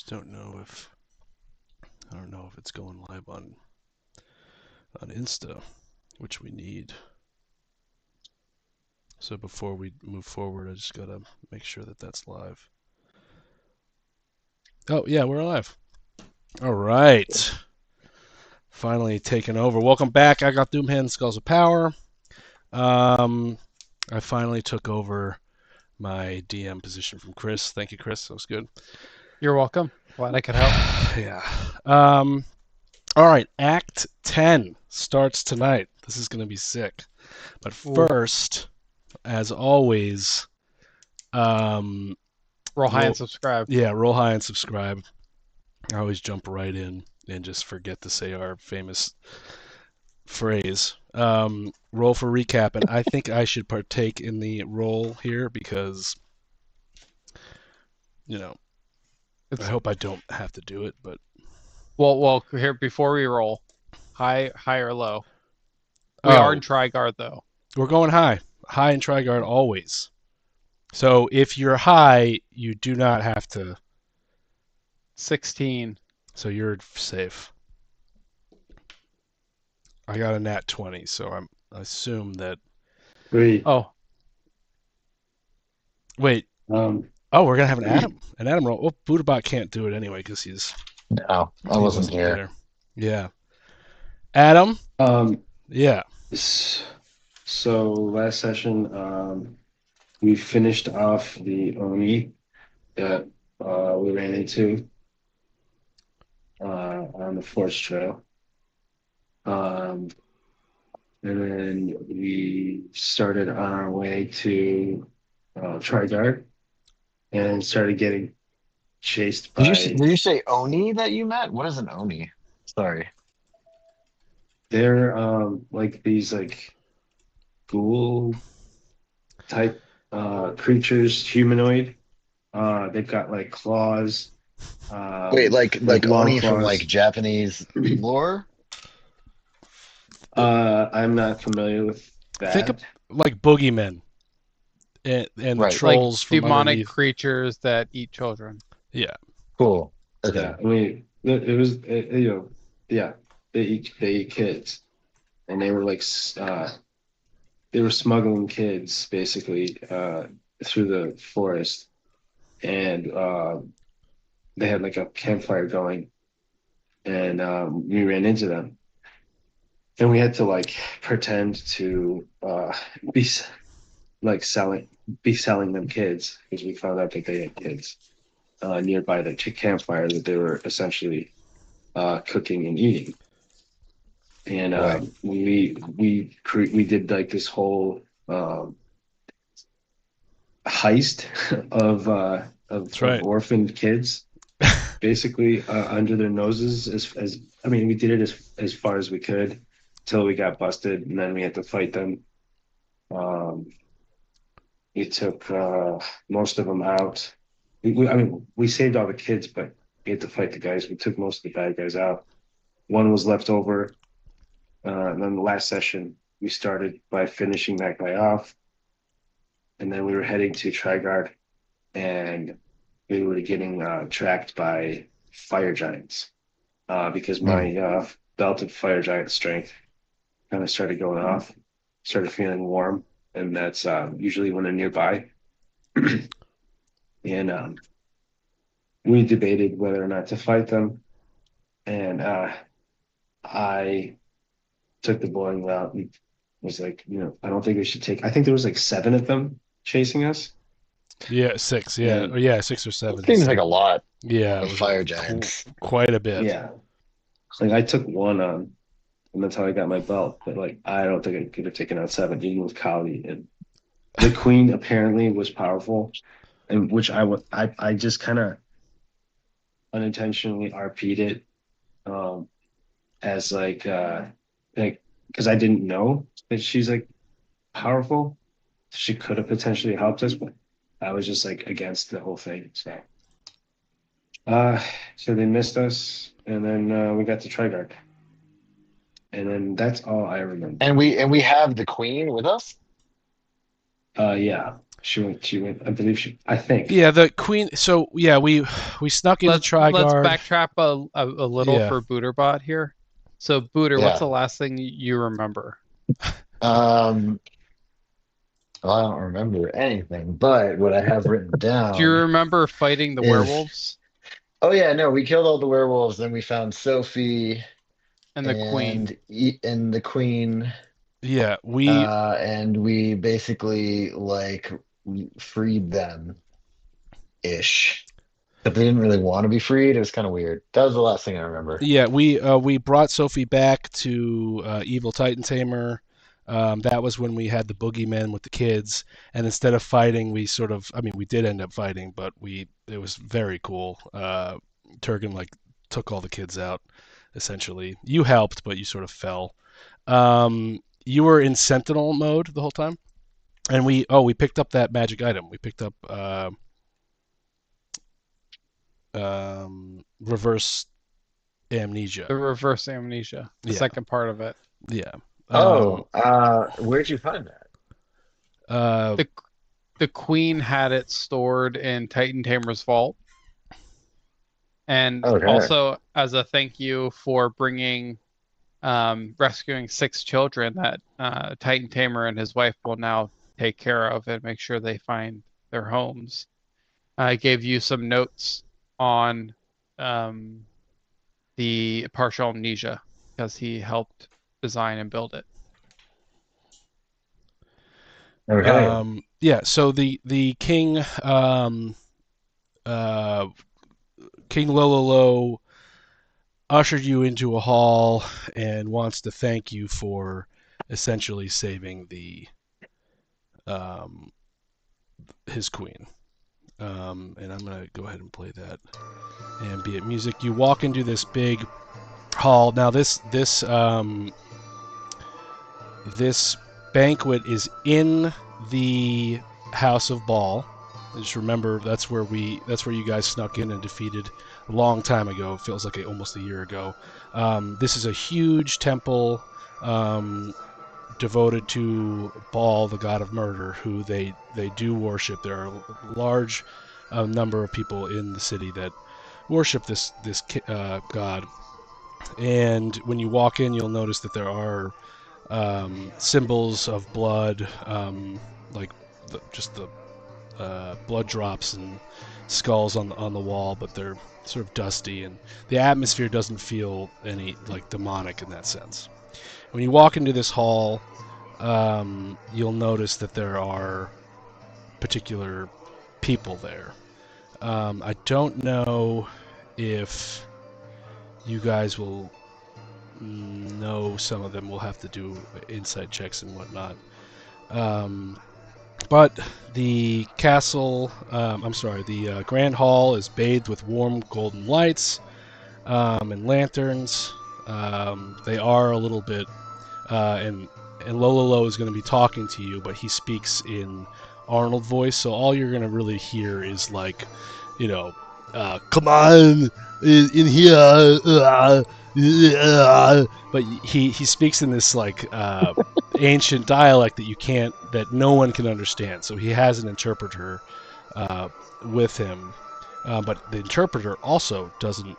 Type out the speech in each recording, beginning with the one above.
don't know if I don't know if it's going live on Insta, which we need. So before we move forward, I just gotta make sure that that's live. Oh yeah, we're live. All right, finally taking over. Welcome back. I got Doomhand Skulls of Power. I finally took over my DM position from Chris. Thank you, Chris. That was good. You're welcome. Glad I could help. Yeah. All right. Act 10 starts tonight. This is going to be sick. But Ooh, first, as always, um, roll high and roll, subscribe. yeah, roll high and subscribe. I always jump right in and just forget to say our famous phrase. Roll for recap, and I think I should partake in the roll here because, you know, I It's hope I don't have to do it, but well here before we roll. High or low. We are in oh, Trigard though. we're going high. High in Trigard always. So if you're high, you do not have to. 16. So you're safe. I got a nat 20, so I assume that. Great. Oh, Wait. Um, Oh, we're gonna have an Adam roll. Oh, Budabot can't do it anyway because No, I he wasn't wasn't here. there. Yeah. Adam. um, Yeah. s- so last session, we finished off the Oni that we ran into on the Forest Trail. Um, and then we started on our way to Trigard and started getting chased by Did you say Oni that you met? What is an Oni? Sorry. their like these like ghoul type creatures, humanoid. They've got like claws, Wait, like like long Oni from like claws. Japanese lore? I'm not familiar with Think of that. like boogeymen and the Right. like trolls from demonic underneath. creatures that eat children. Yeah. Cool. Yeah, Okay. I mean, yeah, they eat kids, and they were like they were smuggling kids basically through the forest, and they had like a campfire going, and we ran into them, and we had to like pretend to be like selling them kids because we found out that they had kids nearby the campfire that they were essentially cooking and eating. And Right. we did like this whole heist of That's of right. orphaned kids, basically under their noses. As I mean, we did it as far as we could till we got busted, and then we had to fight them. Um, we took most of them out. I mean, we saved all the kids, but we had to fight the guys. We took most of the bad guys out. One was left over. And then the last session, we started by finishing that guy off. And then we were heading to Trigard, and we were getting tracked by fire giants because Hmm. my belt of fire giant strength kind of started going off, started feeling warm. And that's usually when they're nearby. And we debated whether or not to fight them. And I took the boring route and was like, I don't think we should take. I think there was like seven of them chasing us, Yeah. Six. Yeah. and Or yeah, 6 or 7. He Seems said. like a lot Yeah. It of was fire giants. quite a bit. yeah, like I took one on, and that's how I got my belt. But like, I don't think I could have taken out seven, even with Kali. And the queen apparently was powerful, and which I just kind of unintentionally RP'd it, um, as like because I didn't know that she's like powerful. She could have potentially helped us, but I was just like against the whole thing. Uh, so they missed us, and then we got to Trigard, and then that's all I remember. And we have the queen with us? Yeah, She went. She went. I believe she. I think. Yeah, the queen. So yeah, we snuck into Let's Trigard. backtrack a little Yeah. for Booterbot here. So Booter, what's Yeah. the last thing you remember? Well, I don't remember anything, but what I have written Do you down remember fighting the is, werewolves oh yeah, no, we killed all the werewolves, then we found Sophie and the queen? and the queen, Yeah, we and we basically like freed them ish. But they didn't really want to be freed. It was kind of weird. That was the last thing I remember. we brought Sophie back to Evil Titan Tamer. That was when we had the boogeymen with the kids, and instead of fighting, we sort of, I mean, we did end up fighting, but it was very cool. Turgan like took all the kids out, essentially. You helped, but you sort of fell. You were in Sentinel mode the whole time, and we picked up that magic item. We picked up reverse amnesia. The reverse amnesia, the Yeah. second part of it. Yeah. Where'd you find that? The queen had it stored in Titan Tamer's vault. And Okay. also as a thank you for rescuing 6 children that Titan Tamer and his wife will now take care of and make sure they find their homes. I gave you some notes on the partial amnesia because he helped design and build it. Okay. Yeah, so the king King Lololo ushered you into a hall and wants to thank you for essentially saving his queen. And I'm gonna go ahead and play that ambient music. You walk into this big hall. Now this banquet is in the House of Baal. Just remember that's where you guys snuck in and defeated a long time ago. It feels like almost a year ago. This is a huge temple devoted to Baal, the god of murder, who they do worship. There are a large number of people in the city that worship this god. And when you walk in, you'll notice that there are symbols of blood, like just the blood drops and skulls on the wall, but they're sort of dusty, and the atmosphere doesn't feel any like demonic in that sense. When you walk into this hall, you'll notice that there are particular people there. I don't know if you guys will know some of them. We'll have to do insight checks and whatnot. But the castle, the Grand Hall is bathed with warm golden lights and lanterns. They are a little bit, and Lololo is going to be talking to you, but he speaks in Arnold voice, so all you're going to really hear is like, come on, in here, but he speaks in this like ancient dialect that no one can understand. So he has an interpreter with him, but the interpreter also doesn't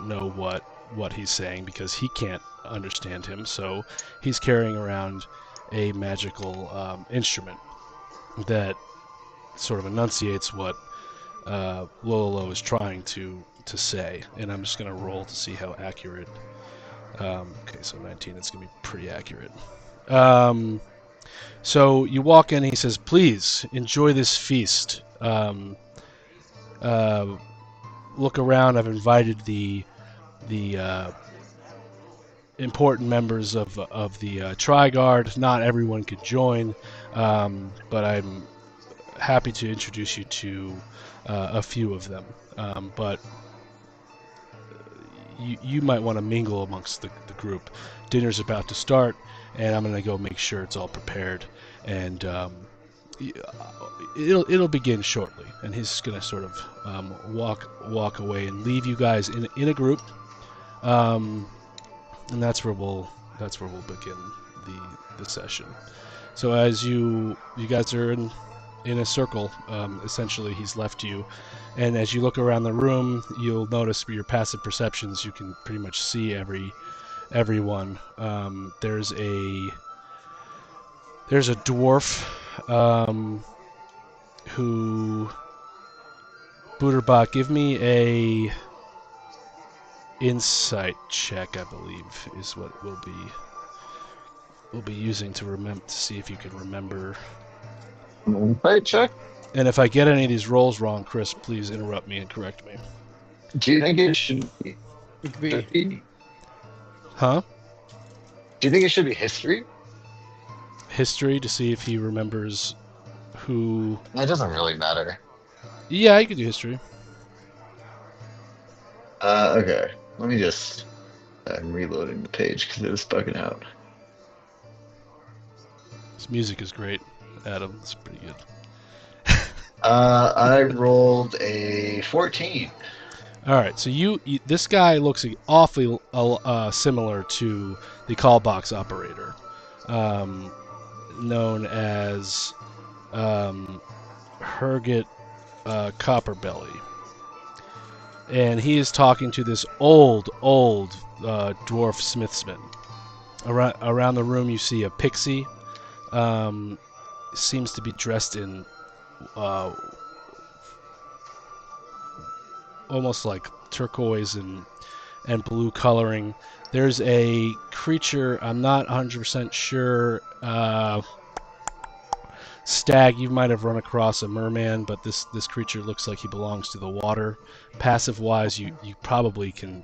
know what he's saying because he can't understand him. So he's carrying around a magical instrument that sort of enunciates what Lololo is trying to say, and I'm just going to roll to see how accurate. Okay, so 19, it's going to be pretty accurate. So you walk in, he says, please enjoy this feast. Look around, I've invited the important members of the Trigard. Not everyone could join, but I'm happy to introduce you to a few of them. But you might want to mingle amongst the group. Dinner's about to start, and I'm going to go make sure it's all prepared. And it'll begin shortly. And he's going to sort of walk away and leave you guys in a group. And that's where we'll begin the session. So as you guys are in in a circle. Essentially, he's left you, and as you look around the room, you'll notice for your passive perceptions, you can pretty much see everyone. There's a dwarf who Booterbot, give me a insight check, I believe, is what we'll be using to see if you can remember. Insight check? And if I get any of these rolls wrong, Chris, please interrupt me and correct me. Do you think it should be? It could be Huh? Do you think it should be history? History to see if he remembers who. It doesn't really matter. Yeah, you can do history. Okay. Let me just. I'm reloading the page because it was bugging out. This music is great, Adam. It's pretty good. I rolled a 14. All right, so this guy looks awfully similar to the call box operator, known as Herget Copperbelly, and he is talking to this old dwarf smithsman. Around the room, you see a pixie. Seems to be dressed in almost like turquoise and blue coloring. There's a creature, I'm not 100% sure. Stag, you might have run across a merman, but this creature looks like he belongs to the water. Passive wise, you probably can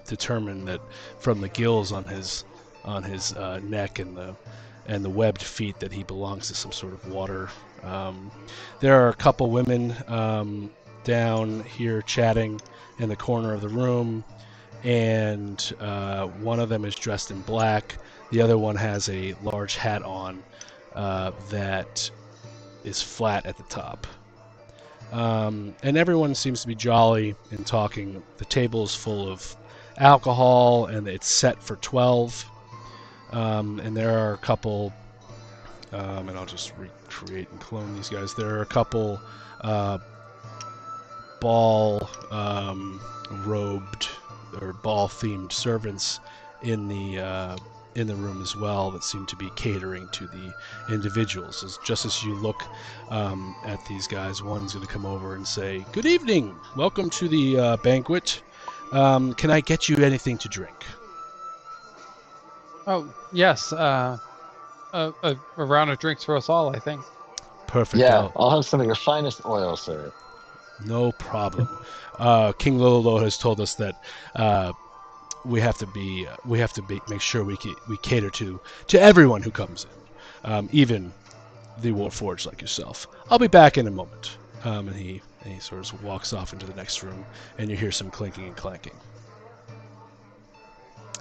determine that from the gills on his neck and the webbed feet that he belongs to some sort of water. There are a couple women down here chatting in the corner of the room, and one of them is dressed in black. The other one has a large hat on that is flat at the top. And everyone seems to be jolly and talking. The table is full of alcohol, and it's set for 12. And there are a couple, and I'll just recreate and clone these guys. There are a couple ball robed or ball themed servants in the room as well that seem to be catering to the individuals. Just as you look at these guys, one's going to come over and say, "Good evening, welcome to the banquet. Can I get you anything to drink?" Oh, yes. A round of drinks for us all, I think. Perfect. Yeah, I'll have some of your finest oil, sir. No problem. King Lilolo has told us that we have to make sure we cater to everyone who comes in, even the Warforged like yourself. I'll be back in a moment. And he sort of walks off into the next room, and you hear some clinking and clanking.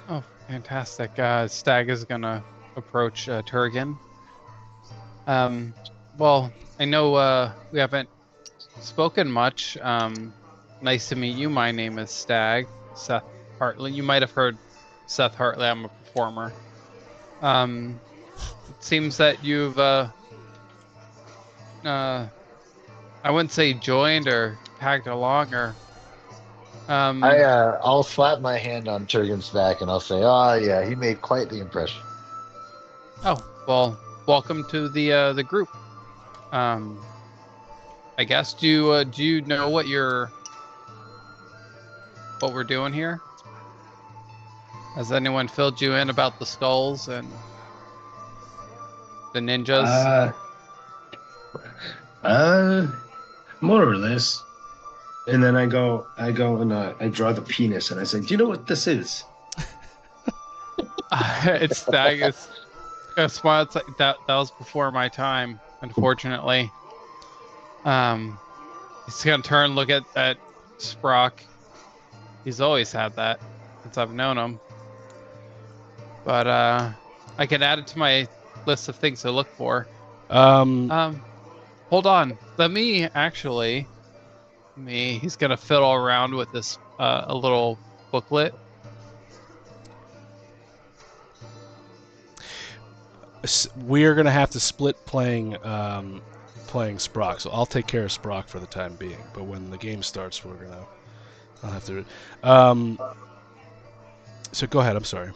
Oh, fantastic. Stag is going to approach Turgan. Well, I know we haven't spoken much. Nice to meet you. My name is Stag, Seth Hartley. You might have heard Seth Hartley. I'm a performer. It seems that you've, I wouldn't say joined or tagged along or... I'll slap my hand on Turgan's back and I'll say, "Oh yeah, he made quite the impression." Oh, well, welcome to the group. I guess do you know what we're doing here? Has anyone filled you in about the skulls and the ninjas? More or less. And then I go and I draw the penis and I say, "Do you know what this is?" It's Stag. It's a smile. It's like that was before my time, unfortunately. He's gonna turn, look at Sprock. He's always had that since I've known him. But I can add it to my list of things to look for. Hold on. He's gonna fiddle around with this a little booklet. We're gonna have to split playing playing Sprock, so I'll take care of Sprock for the time being. But when the game starts, I'll have to. So go ahead. I'm sorry.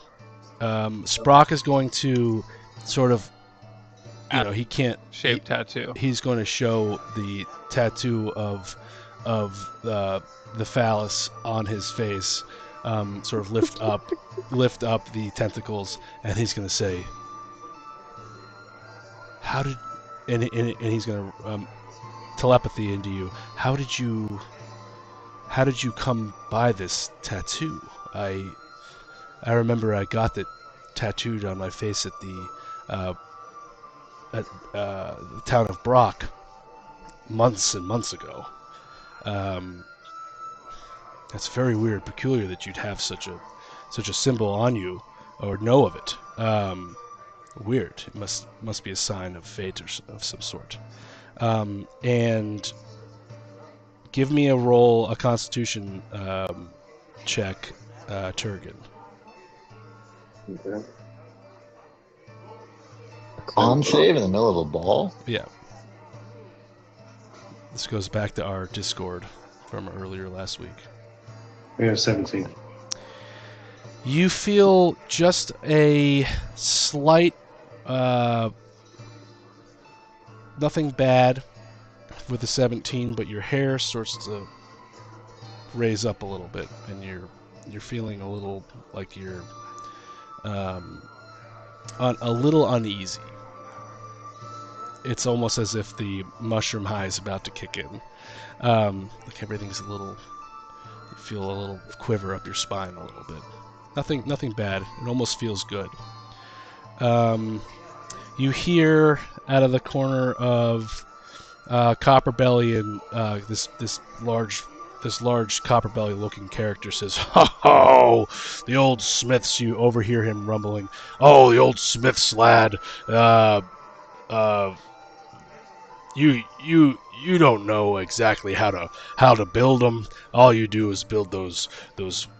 Sprock is going to sort of, he can't. Shape tattoo. He's going to show the tattoo of the phallus on his face, sort of lift up the tentacles, and he's going to say, "How did?" And he's going to telepathy into you. How did you come by this tattoo? I remember I got that tattooed on my face at the town of Brock months and months ago. That's very weird, peculiar that you'd have such a symbol on you or know of it. Weird. It must be a sign of fate or of some sort. And give me a Constitution check, Turgan. Okay. Con save in the middle of a ball? Yeah. This goes back to our Discord from earlier last week. We have 17. You feel just a slight, nothing bad with the 17, but your hair starts to raise up a little bit, and you're feeling a little like you're a little uneasy. It's almost as if the mushroom high is about to kick in. Like everything's you feel a little quiver up your spine a little bit. Nothing bad. It almost feels good. You hear out of the corner of Copperbelly and this large Copperbelly looking character says, "Ho, the old Smiths." You overhear him rumbling, "Oh, the old Smiths, lad. You don't know exactly how to build them. All you do is build those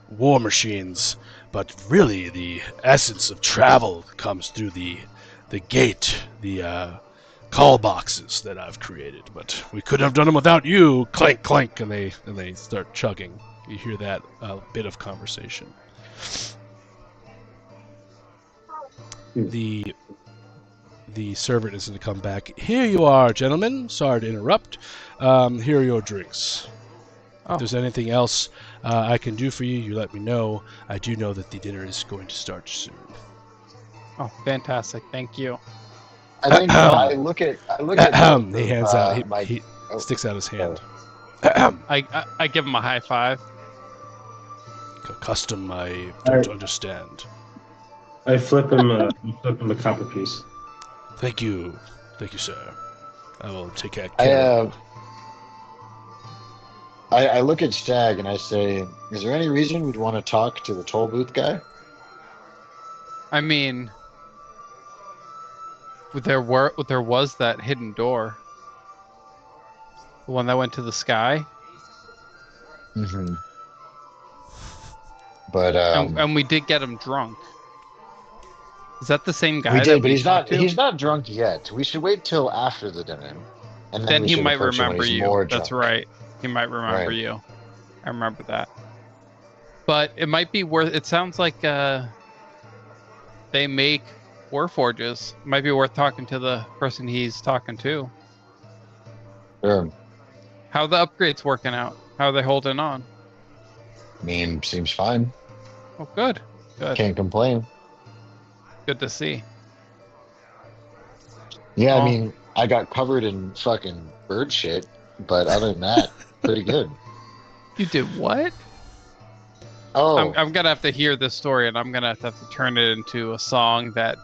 war machines. But really, the essence of travel comes through the gate, the call boxes that I've created. But we couldn't have done them without you." Clank, clank, and they start chugging. You hear that bit of conversation. The servant is going to come back. "Here you are, gentlemen. Sorry to interrupt. Here are your drinks. Oh. If there's anything else I can do for you, you let me know. I do know that the dinner is going to start soon." Oh, fantastic! Thank you. I think I look at He hands out. He oh. sticks out his hand. I give him a high five. Custom, I don't understand. I flip him a copper piece. Thank you, sir. I will take care of it. I look at Stag and I say, "Is there any reason we'd want to talk to the toll booth guy?" I mean, there was that hidden door, the one that went to the sky, Mm-hmm. But and we did get him drunk. Is that the same guy? we did, that but he's talked not. to? He's not drunk yet. We should wait till after the dinner, and Then we he should might approach him when remember he's you. more That's drunk. right. He might remember Right. you. I remember that. But it might be worth. It sounds like they make Warforges. It might be worth talking to the person he's talking to. Sure. How are the upgrades working out? How are they holding on? I mean, seems fine. Oh, good. Good. Can't complain. Good to see. Yeah, Oh. I mean, I got covered in fucking bird shit, but other than that, pretty good. You did what? Oh, I'm gonna have to hear this story, and I'm gonna have to turn it into a song that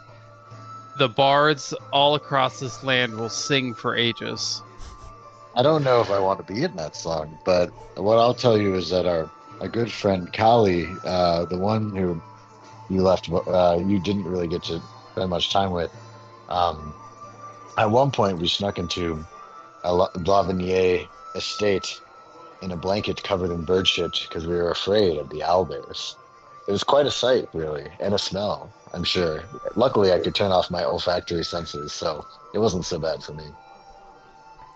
the bards all across this land will sing for ages. I don't know if I want to be in that song, but what I'll tell you is that our good friend Kali, the one who you left, you didn't really get to spend much time with. At one point, we snuck into a Blavinier estate in a blanket covered in bird shit because we were afraid of the owlbears. It was quite a sight, really, and a smell, I'm sure. Luckily, I could turn off my olfactory senses, so it wasn't so bad for me.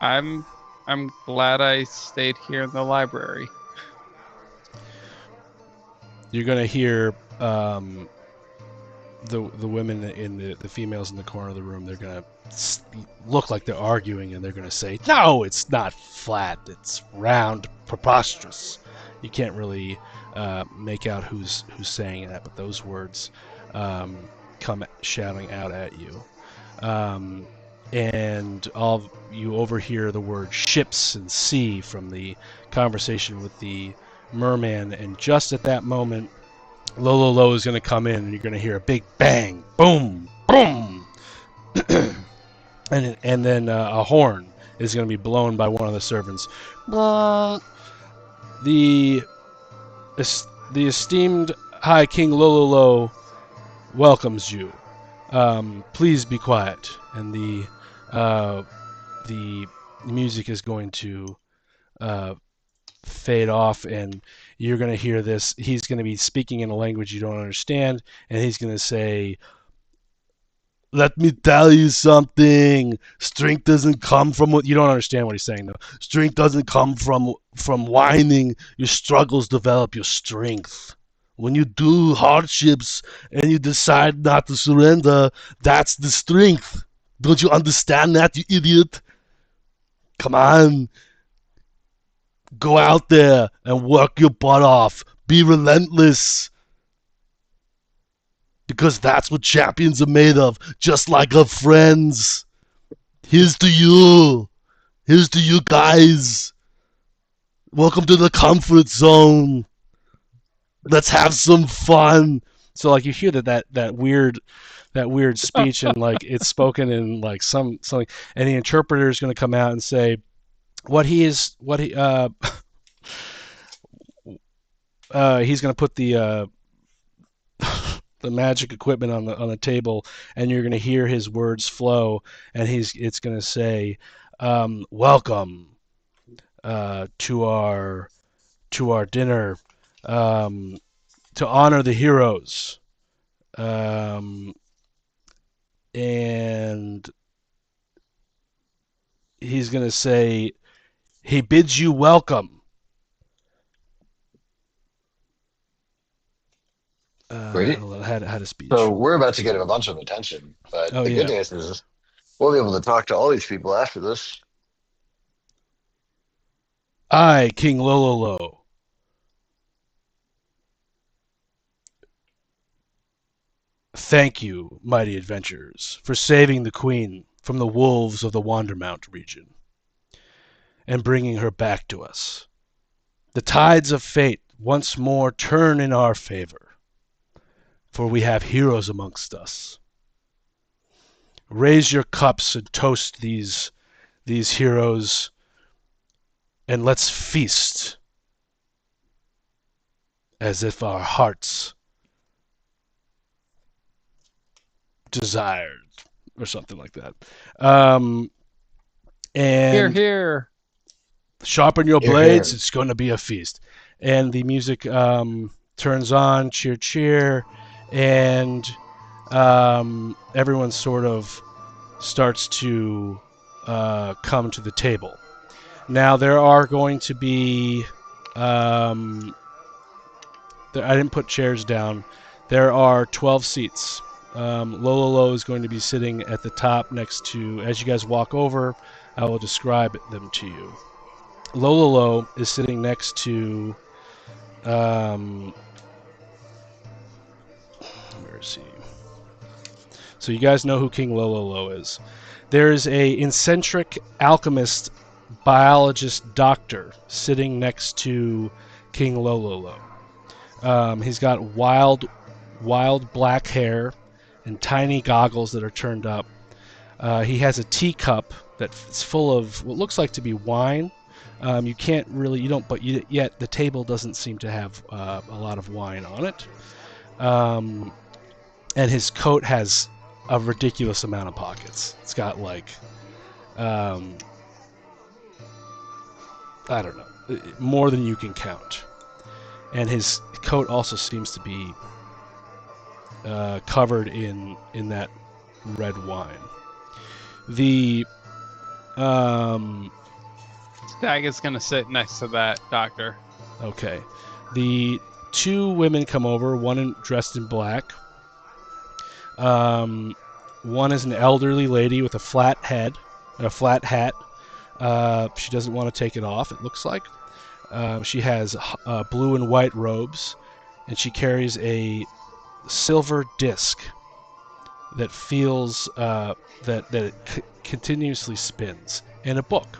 I'm glad I stayed here in the library. You're gonna hear the women in the females in the corner of the room. They're gonna look like they're arguing, and they're gonna say, "No, it's not flat. It's round, preposterous." You can't really make out who's saying that, but those words come shouting out at you. And all you overhear the word ships and sea from the conversation with the merman, and just at that moment, Lolo is going to come in, and you're going to hear a big bang, boom, boom, and then a horn is going to be blown by one of the servants. The esteemed High King Lolo welcomes you. Please be quiet, and the music is going to fade off, and you're going to hear this. He's going to be speaking in a language you don't understand, and he's going to say, "Let me tell you something. Strength doesn't come from what..." You don't understand what he's saying, though. "Strength doesn't come from whining. Your struggles develop your strength. When you do hardships and you decide not to surrender, that's the strength. Don't you understand that, you idiot? Come on. Go out there and work your butt off. Be relentless. Because that's what champions are made of, just like our friends. Here's to you. Here's to you guys. Welcome to the comfort zone. Let's have some fun." So like you hear that weird speech, and like it's spoken in like something, and the interpreter is going to come out and say he's going to put the magic equipment on the table, and you're going to hear his words flow, and it's going to say, "Welcome to our dinner, to honor the heroes." And he's going to say, "He bids you welcome." Great. How to speech. So we're about to get a bunch of attention, but the good news is we'll be able to talk to all these people after this. I, King Lololo, thank you, mighty adventurers, for saving the Queen from the wolves of the Wandermount region and bringing her back to us. The tides of fate once more turn in our favor, for we have heroes amongst us. Raise your cups and toast these heroes, and let's feast as if our hearts desired, or something like that. And Here. Sharpen your Hear, blades. hear. It's going to be a feast. And the music turns on, cheer, cheer, and everyone sort of starts to come to the table. Now there are going to be I didn't put chairs down. There are 12 seats. Lolo is going to be sitting at the top next to, as you guys walk over, I will describe them to you. Lolo is sitting next to, where is he? So you guys know who King Lolo is. There's a eccentric alchemist, biologist, doctor sitting next to King Lolo. He's got wild black hair and tiny goggles that are turned up. He has a teacup that's full of what looks like to be wine. You can't really, yet the table doesn't seem to have a lot of wine on it. And his coat has a ridiculous amount of pockets. It's got like, I don't know, more than you can count. And his coat also seems to be covered in that red wine. The Stag is gonna sit next to that doctor. Okay. The two women come over, dressed in black. One is an elderly lady with a flat head and a flat hat. She doesn't want to take it off, it looks like. She has blue and white robes, and she carries a silver disc that feels that it continuously spins, and a book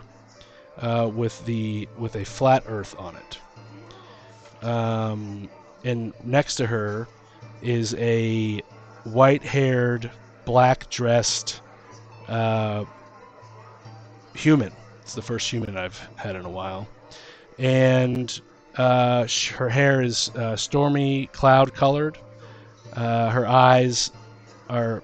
with a flat Earth on it. And next to her is a white-haired, black-dressed human. It's the first human I've had in a while. And her hair is stormy cloud-colored. Her eyes are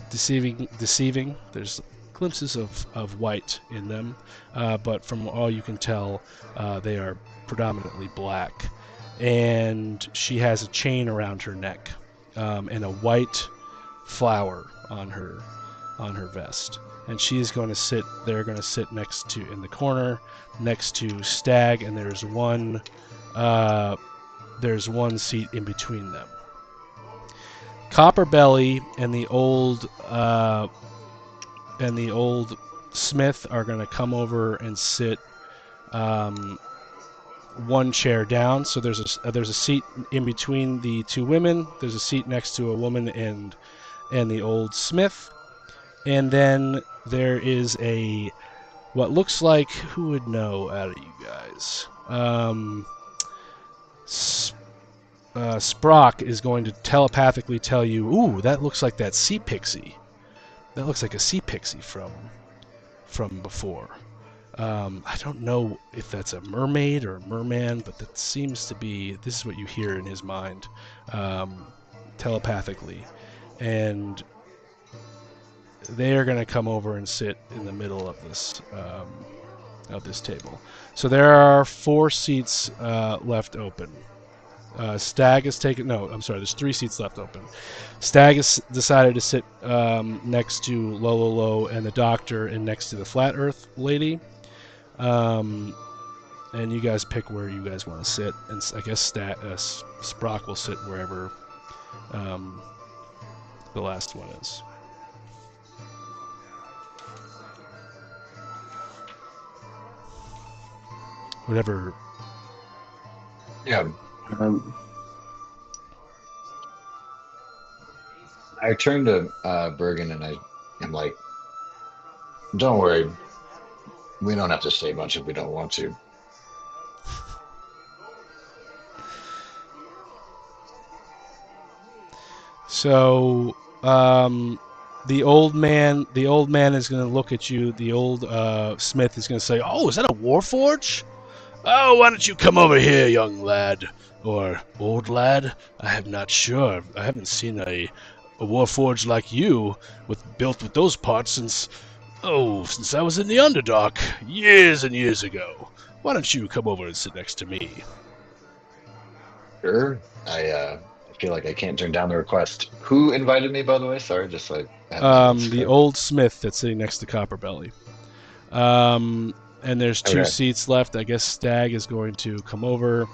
deceiving. There's glimpses of white in them, but from all you can tell, they are predominantly black. And she has a chain around her neck and a white flower on her vest. And she's going to sit. They're going to sit next to in the corner next to Stag, and there's one seat in between them. Copperbelly and the old Smith are going to come over and sit one chair down. So there's a seat in between the two women. There's a seat next to a woman and the old Smith, and then there is what looks like, who would know out of you guys? Sprock is going to telepathically tell you, ooh, that looks like that sea pixie. That looks like a sea pixie from before. I don't know if that's a mermaid or a merman, but that seems to be, this is what you hear in his mind, telepathically. And they are going to come over and sit in the middle of this table. So there are 4 seats left open. Stag has taken... No, I'm sorry, there's 3 seats left open. Stag has decided to sit next to Lololo and the doctor and next to the Flat Earth lady. And you guys pick where you guys want to sit. And I guess Sprock will sit wherever the last one is. Whatever. Yeah. Um, I turn to Bergen and I'm like, don't worry. We don't have to say much if we don't want to. So, the old man is going to look at you. The old Smith is going to say, "Oh, is that a Warforge? Oh, why don't you come over here, young lad, or old lad? I'm not sure. I haven't seen a Warforge like you built with those parts since I was in the Underdark years and years ago. Why don't you come over and sit next to me?" Sure. I feel like I can't turn down the request. Who invited me, by the way? Sorry, just like the old Smith that's sitting next to Copperbelly. And there's 2 seats left. I guess Stag is going to come over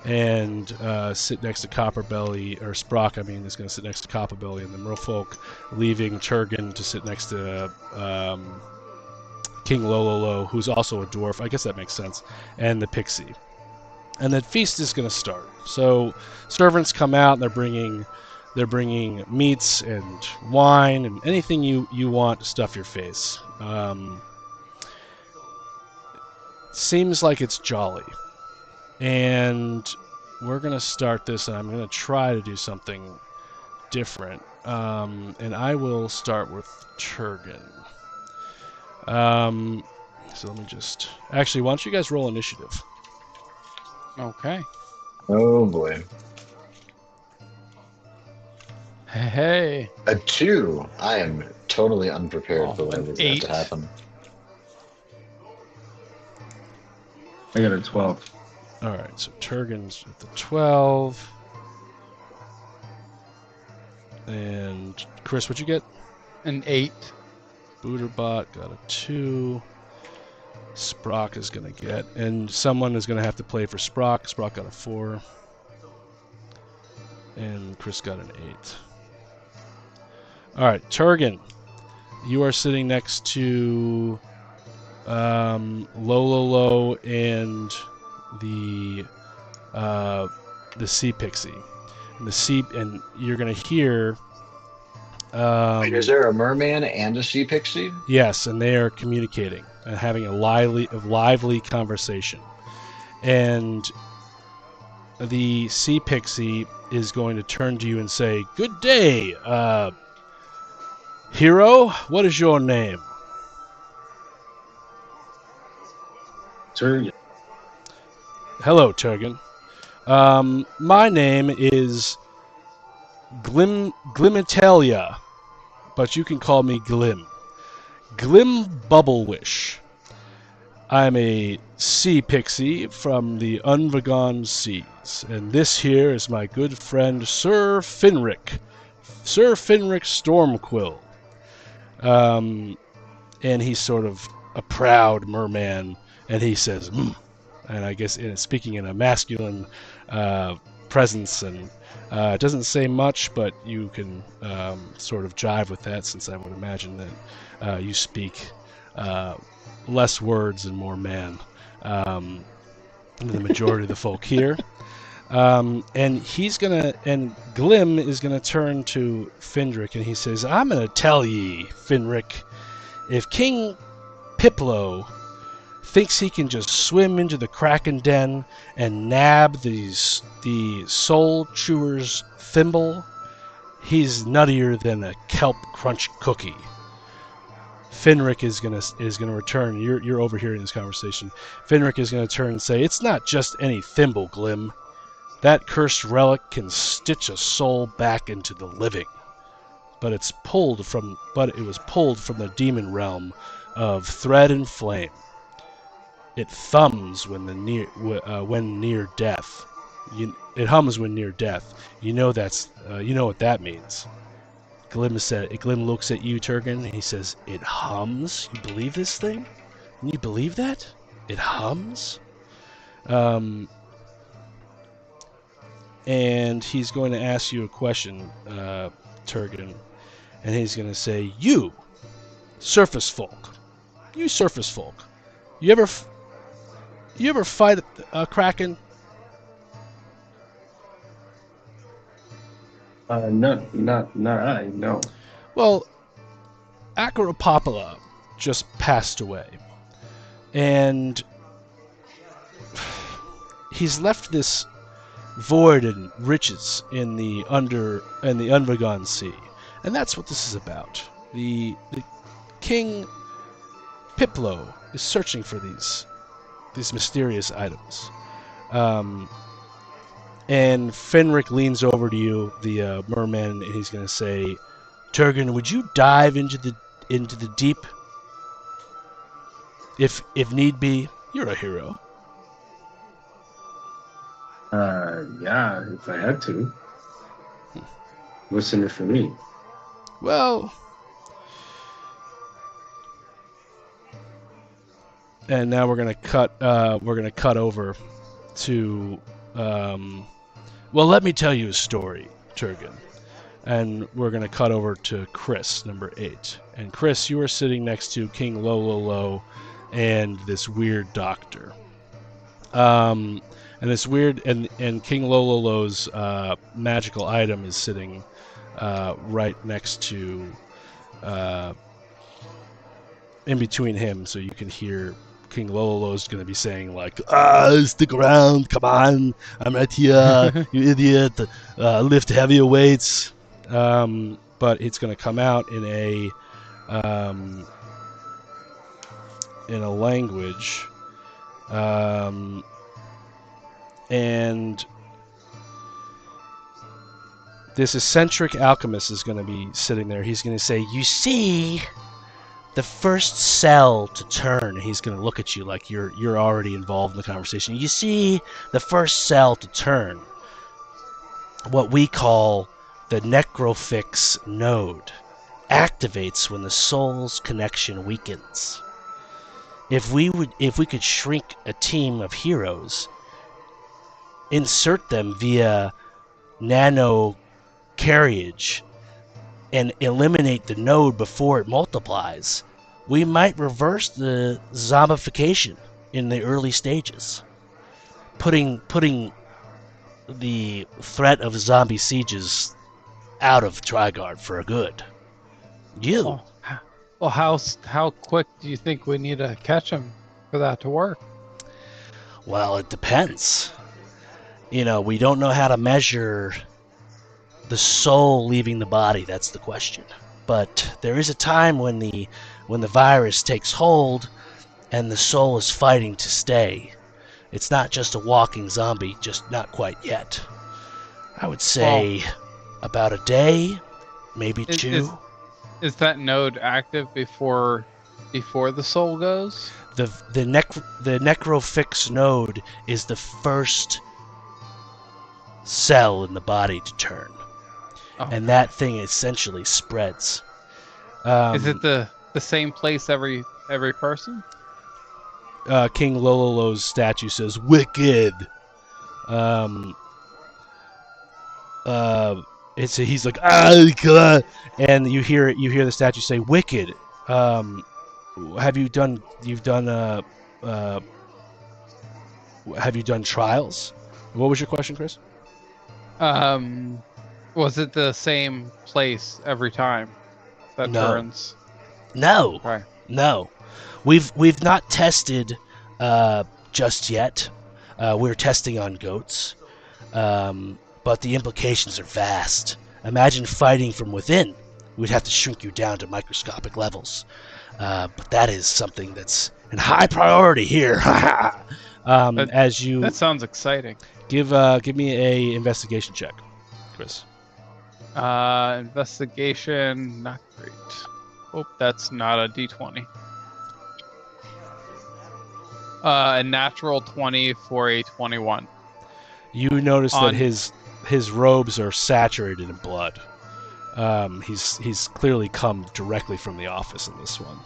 and sit next to Copperbelly, or Sprock, I mean, is going to sit next to Copperbelly, and the Merfolk leaving Turgan to sit next to King Lololo, who's also a dwarf. I guess that makes sense. And the Pixie. And the feast is going to start. So servants come out, and they're bringing meats and wine and anything you want to stuff your face. Seems like it's jolly. And we're going to start this, and I'm going to try to do something different. And I will start with Turgan. So let me just... Actually, why don't you guys roll initiative? Okay. Oh boy. Hey. A 2. I am totally unprepared for when an this has 8. to happen. I got a 12. All right, so Turgan's at the 12. And Chris, what'd you get? An 8. Booterbot got a 2. Sprock is going to get. And someone is going to have to play for Sprock. Sprock got a 4. And Chris got an 8. All right, Turgan. You are sitting next to Lolo and the Sea Pixie. And you're going to hear. Wait, is there a merman and a sea pixie? Yes, and they are communicating and having a lively conversation. And the Sea Pixie is going to turn to you and say, "Good day, hero. What is your name?" Turgan. Hello, Turgan. My name is Glimitalia, but you can call me Glim. Glim Bubblewish. I'm a sea pixie from the Unvegan Seas, and this here is my good friend Sir Finric. Sir Finric Stormquill. And he's sort of a proud merman, and he says, and I guess speaking in a masculine presence, and it doesn't say much, but you can sort of jive with that, since I would imagine that you speak less words and more man than the majority of the folk here. And Glim is gonna turn to Findrick, and he says, "I'm gonna tell ye, Finric, if King Piplo thinks he can just swim into the Kraken Den and nab the Soul Chewer's thimble, he's nuttier than a kelp crunch cookie." Finric is gonna return. You're overhearing this conversation. Finric is gonna turn and say, "It's not just any thimble, Glim. That cursed relic can stitch a soul back into the living, but it was pulled from the demon realm of thread and flame. It thumbs when near death. It hums when near death. You know what that means." Glim looks at you, Turgan, and he says, "It hums? You believe this thing? You believe that? It hums?" And he's going to ask you a question, Turgan, and he's going to say, "You, surface folk, you ever fight a kraken?" Not I. No. Well, Acropopula just passed away, and he's left this void and riches in the Unvegan Sea, and that's what this is about. The King Piplo is searching for these mysterious items. And Fenric leans over to you, the merman, and he's going to say, "Turgan, would you dive into the deep? If need be, you're a hero." Yeah, if I had to. What's in it for me? Well, and now we're gonna cut over to. Well, let me tell you a story, Turgan. And we're going to cut over to Chris, number 8. And Chris, you are sitting next to King Lolo and this weird doctor. And this weird and King Lolo's magical item is sitting right next to in between him, so you can hear King Lolo's going to be saying, like, "Stick around, come on, I'm right here, you idiot, lift heavier weights." But it's going to come out in a language, and this eccentric alchemist is going to be sitting there. He's going to say, "You see, the first cell to turn," he's going to look at you like you're already involved in the conversation. "You see, the first cell to turn, what we call the necrofix node, activates when the soul's connection weakens. if we could shrink a team of heroes, insert them via nano carriage, and eliminate the node before it multiplies, we might reverse the zombification in the early stages, putting the threat of zombie sieges out of Trigard for good. Well, how quick do you think we need to catch him for that to work? Well, it depends. We don't know how to measure the soul leaving the body. That's the question. But there is a time when the virus takes hold and the soul is fighting to stay. It's not just a walking zombie, just not quite yet. I would say about a day, maybe two. Is that node active before the soul goes? The necrofix node is the first cell in the body to turn. And that thing essentially spreads. Is it the same place every person? King Lololo's statue says "Wicked." He's like God, and you hear the statue say "Wicked." Have you done trials? What was your question, Chris? Was it the same place every time that turns? No. Okay. No. We've not tested just yet. We're testing on goats. But the implications are vast. Imagine fighting from within. We'd have to shrink you down to microscopic levels. But that is something that's in high priority here. That sounds exciting. Give me a investigation check, Chris. Investigation, not great. Oh, that's not a D20. A natural 20 for a 21. You notice that his robes are saturated in blood. He's clearly come directly from the office in this one.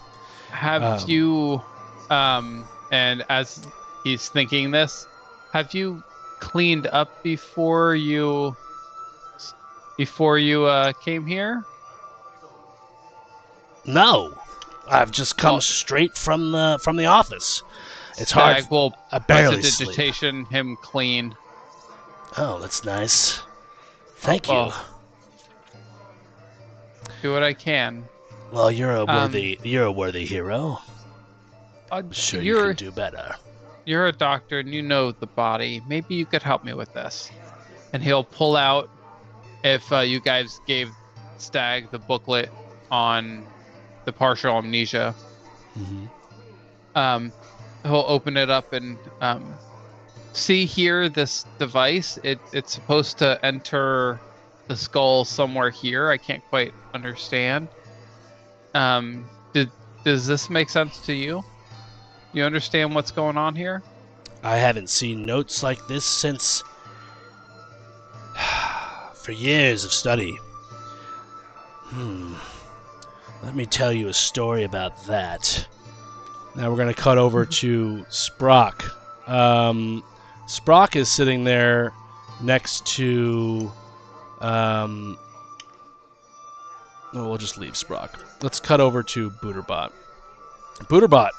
Have you, and as he's thinking this, have you cleaned up before you came here? No, I've just come straight from the office. It's hard. Will I barely sleep. prestidigitation him clean. Oh, that's nice. Thank you. Do what I can. Well, you're a worthy hero. I'm sure you can do better. You're a doctor and you know the body. Maybe you could help me with this. And he'll pull out, if you guys gave Stag the booklet on the partial amnesia. Mm-hmm. He'll open it up and see here this device. It's supposed to enter the skull somewhere here. I can't quite understand. Does this make sense to you? You understand what's going on here? I haven't seen notes like this since for years of study. Let me tell you a story about that. Now we're going to cut over to Sprock. Sprock is sitting there next to... we'll just leave Sprock. Let's cut over to Booterbot. Booterbot,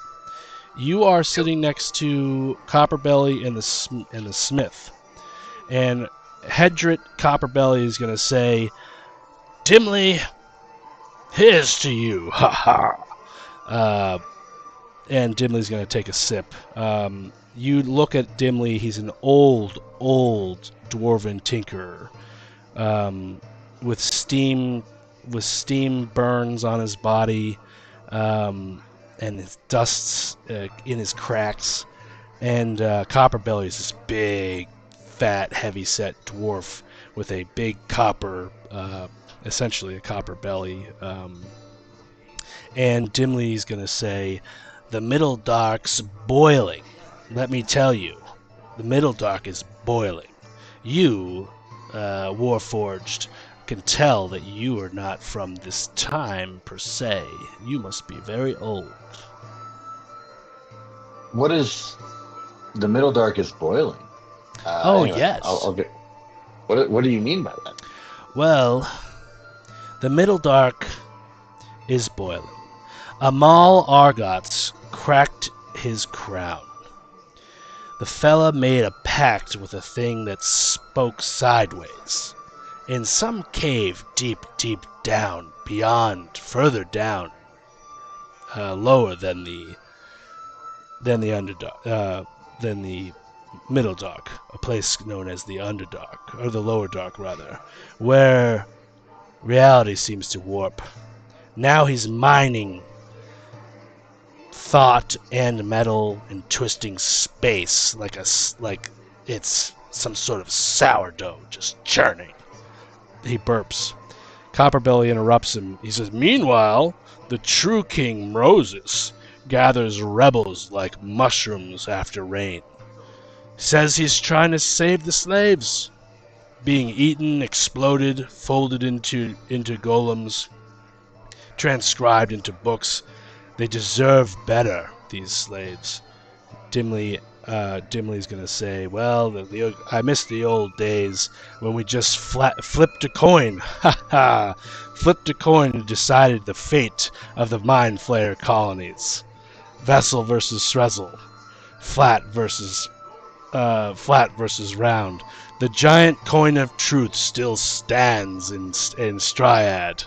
you are sitting next to Copperbelly and the Smith. And Hedrit Copperbelly is going to say, "Dimly, here's to you, ha ha." And Dimly's going to take a sip. You look at Dimly, he's an old dwarven tinkerer with steam burns on his body and his dusts in his cracks. And Copperbelly is this big, fat, heavy-set dwarf with a big copper, essentially a copper belly. And Dimly's going to say, "The Middle Dark's boiling. Let me tell you, the Middle Dark is boiling. You, Warforged, can tell that you are not from this time per se. You must be very old." what is the Middle Dark is boiling? Oh, Anyway, yes. I'll get. What do you mean by that? Well, the Middle Dark is boiling. Amal Argots cracked his crown. The fella made a pact with a thing that spoke sideways. In some cave deep, deep down, beyond, further down, lower than the Underdark, than the Middle Dark, a place known as the Underdark, or the Lower Dark rather, where reality seems to warp. Now he's mining thought and metal and twisting space like it's some sort of sourdough just churning. He burps. Copperbelly interrupts him. He says, "Meanwhile, the true King Moses gathers rebels like mushrooms after rain. Says he's trying to save the slaves, being eaten, exploded, folded into golems, transcribed into books. They deserve better, these slaves." Dimly's gonna say, "Well, I miss the old days when we just flipped a coin. Ha ha! Flipped a coin and decided the fate of the Mind Flayer colonies. Vessel versus Srezel. Flat versus round. The giant coin of truth still stands in Striad.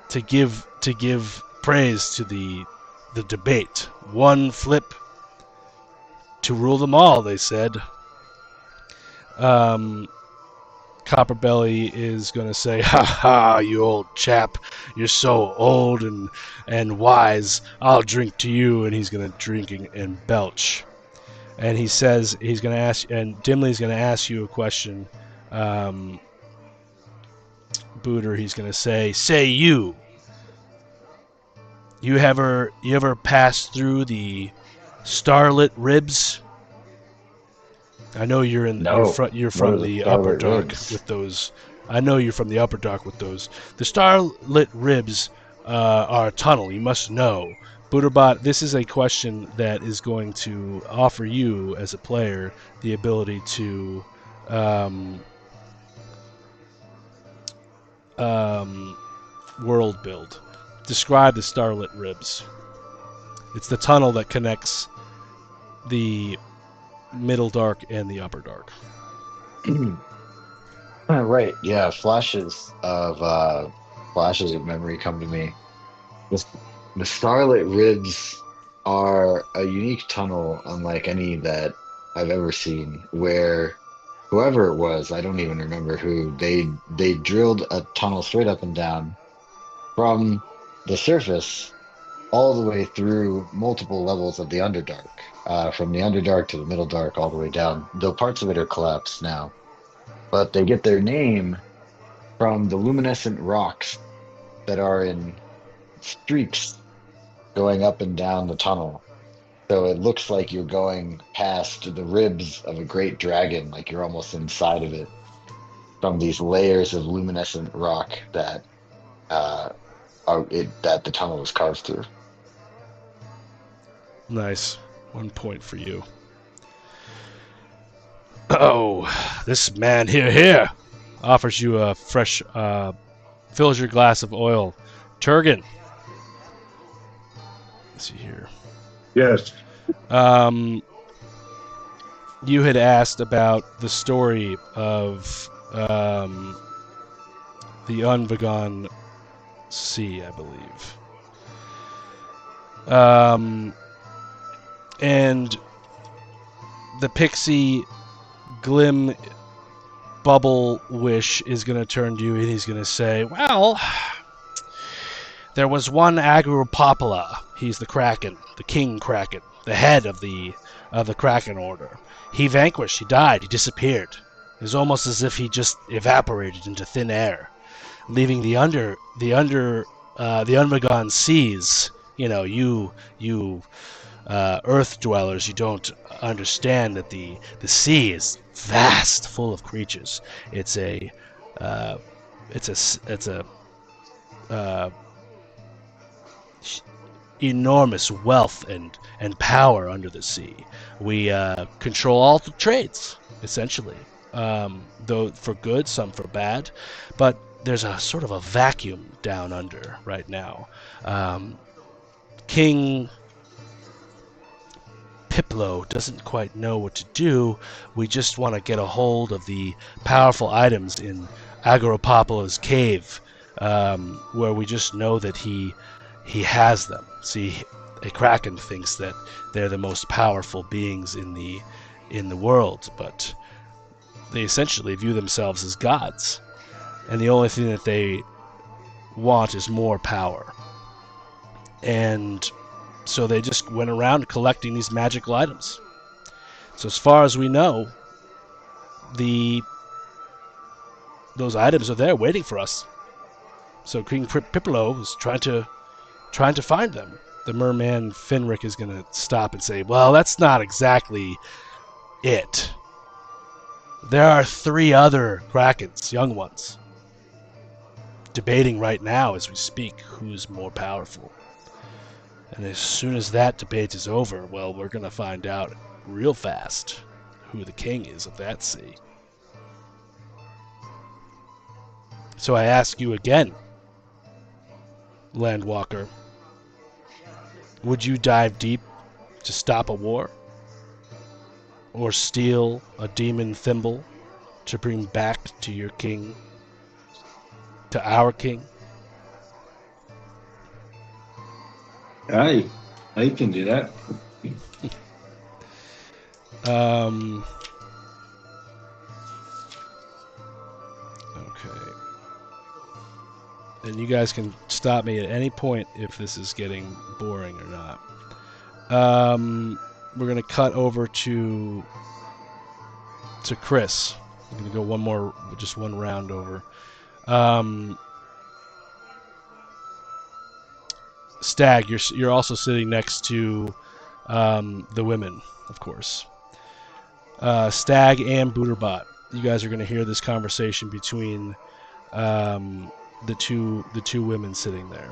To give praise to the debate. One flip to rule them all, they said." Copperbelly is going to say, "Ha ha, you old chap. You're so old and wise. I'll drink to you." And he's going to drink and belch. And he says he's going to ask, and Dimly's going to ask you a question. Booter, he's going to say you. You ever passed through the Starlit Ribs? I know you're in. No. You're from What are the the Upper Starlit Dark Ribs? with those. I know you're from the Upper Dark with those. The Starlit Ribs are a tunnel. You must know. Booterbot, this is a question that is going to offer you as a player the ability to world build. Describe the Starlit Ribs. It's the tunnel that connects the Middle Dark and the Upper Dark. Right. Yeah. Flashes of memory come to me. The Starlit Ribs are a unique tunnel, unlike any that I've ever seen. Where whoever it was, I don't even remember who, they drilled a tunnel straight up and down from the surface all the way through multiple levels of the Underdark, from the Underdark to the Middle Dark, all the way down. Though parts of it are collapsed now, but they get their name from the luminescent rocks that are in streaks going up and down the tunnel. So it looks like you're going past the ribs of a great dragon, like you're almost inside of it, from these layers of luminescent rock that that the tunnel was carved through. Nice. 1 point for you. Oh, this man here offers you a fresh, fills your glass of oil. Turgan. Let's see here. Yes. You had asked about the story of the Unvagon Sea, I believe. And the pixie Glim Bubble Wish is going to turn to you and he's going to say, "Well, there was one Agropopula. He's the Kraken, the King Kraken, the head of the Kraken Order. He vanquished, he died, he disappeared. It was almost as if he just evaporated into thin air, leaving the Unvagon Seas. You know, you Earth dwellers, you don't understand that the sea is vast, full of creatures. It's a enormous wealth and power under the sea. We control all the trades, essentially, though for good, some for bad. But there's a sort of a vacuum down under right now. King Piplo doesn't quite know what to do. We just want to get a hold of the powerful items in Agaropopolo's cave, where we just know that he has them. See, a Kraken thinks that they're the most powerful beings in the world, but they essentially view themselves as gods, and the only thing that they want is more power. And so they just went around collecting these magical items. So as far as we know, those items are there waiting for us. So King Piplo is trying to find them. The merman Finric is going to stop and say, well, that's not exactly it. There are 3 other Krakens, young ones, debating right now as we speak who's more powerful. And as soon as that debate is over, well, we're going to find out real fast who the king is of that sea. So I ask you again, Landwalker, would you dive deep to stop a war? Or steal a demon thimble to bring back to your king? To our king? I can do that. Okay. And you guys can stop me at any point if this is getting boring or not. We're gonna cut over to Chris. I'm gonna go just one round over. Stag, you're also sitting next to the women, of course. Stag and Booterbot. You guys are going to hear this conversation between the two women sitting there,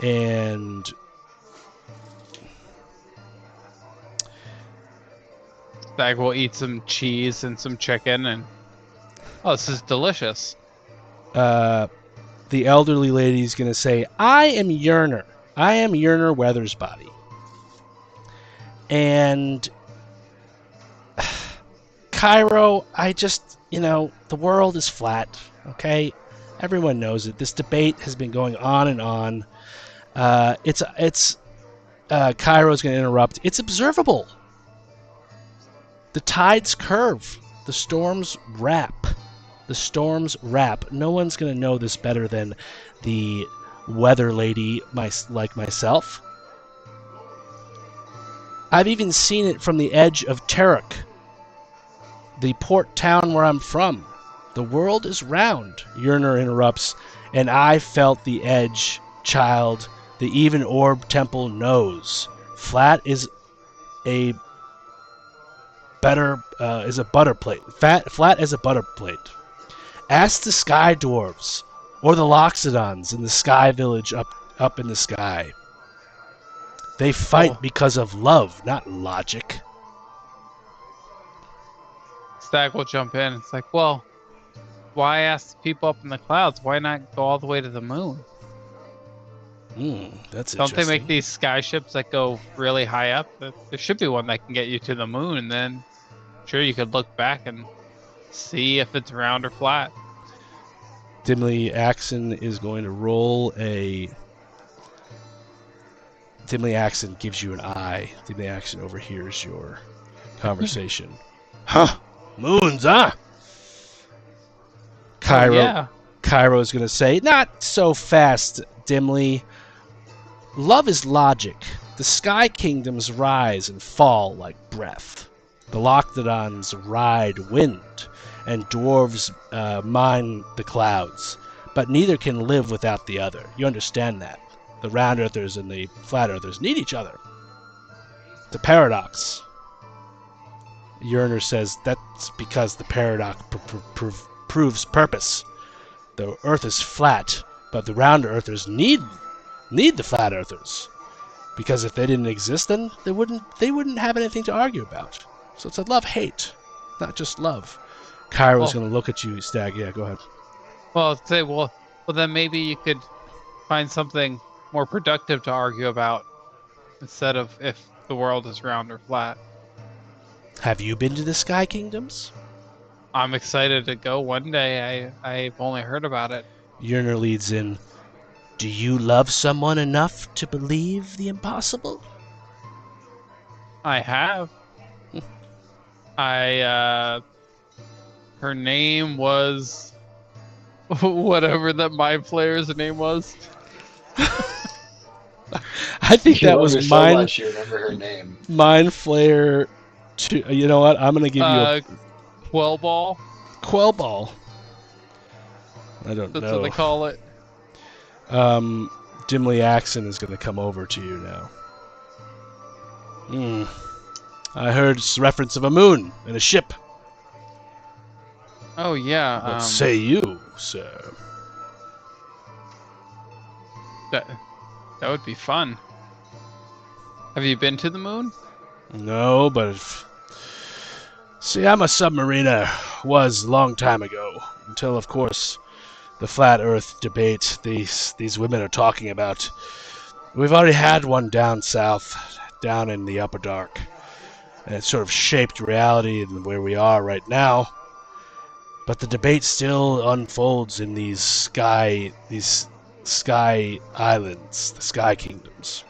and Stag will eat some cheese and some chicken, and this is delicious. The elderly lady's going to say, I am Yerner. I am Yerner Weathersbody. And Cairo, the world is flat, okay? Everyone knows it. This debate has been going on and on. Cairo's going to interrupt. It's observable. The tides curve. The storms wrap. The storms wrap. No one's going to know this better than the weather lady like myself. I've even seen it from the edge of Terek, the port town where I'm from. The world is round, Yerner interrupts, and I felt the edge, child. The even orb temple knows. Flat is a butter plate. Flat as a butter plate. Ask the Sky Dwarves, or the Loxodons in the Sky Village up in the sky. They fight because of love, not logic. Stag will jump in. It's like, well, why ask the people up in the clouds? Why not go all the way to the moon? That's Don't interesting. they make these sky ships that go really high up? There should be one that can get you to the moon, and then sure you could look back and see if it's round or flat. Dimly Axon is going to roll a... Dimly Axon gives you an eye. Dimly Axon overhears your conversation. Huh? Moons, huh? Cairo. Yeah. Cairo's going to say, not so fast, Dimly. Love is logic. The sky kingdoms rise and fall like breath. The Loxodons ride wind, and dwarves mine the clouds. But neither can live without the other. You understand that. The round earthers and the flat earthers need each other. It's a paradox. Yerner says that's because the paradox proves purpose. The earth is flat, but the round earthers need the flat earthers. Because if they didn't exist, then they wouldn't have anything to argue about. So it's a love-hate, not just love. Cairo's Well- going to look at you, Stag. Yeah, go ahead. Well, say, well, then maybe you could find something more productive to argue about instead of if the world is round or flat. Have you been to the Sky Kingdoms? I'm excited to go one day. I've only heard about it. Yerner leads in. Do you love someone enough to believe the impossible? I have. Her name was whatever that my player's name was. I think You that love was her so Mind much you remember her name. Flayer. You know what? I'm going to give you a Quellball. Quellball. I don't That's know. what they call it. Dimly Axon is going to come over to you now. I heard reference of a moon and a ship. Oh yeah. What say you, sir? That would be fun. Have you been to the moon? No, but see, I'm a submariner. Was a long time ago, until of course the flat Earth debate these women are talking about. We've already had one down south, down in the Upper Dark, and it sort of shaped reality and where we are right now. But the debate still unfolds in these sky islands, the Sky Kingdoms.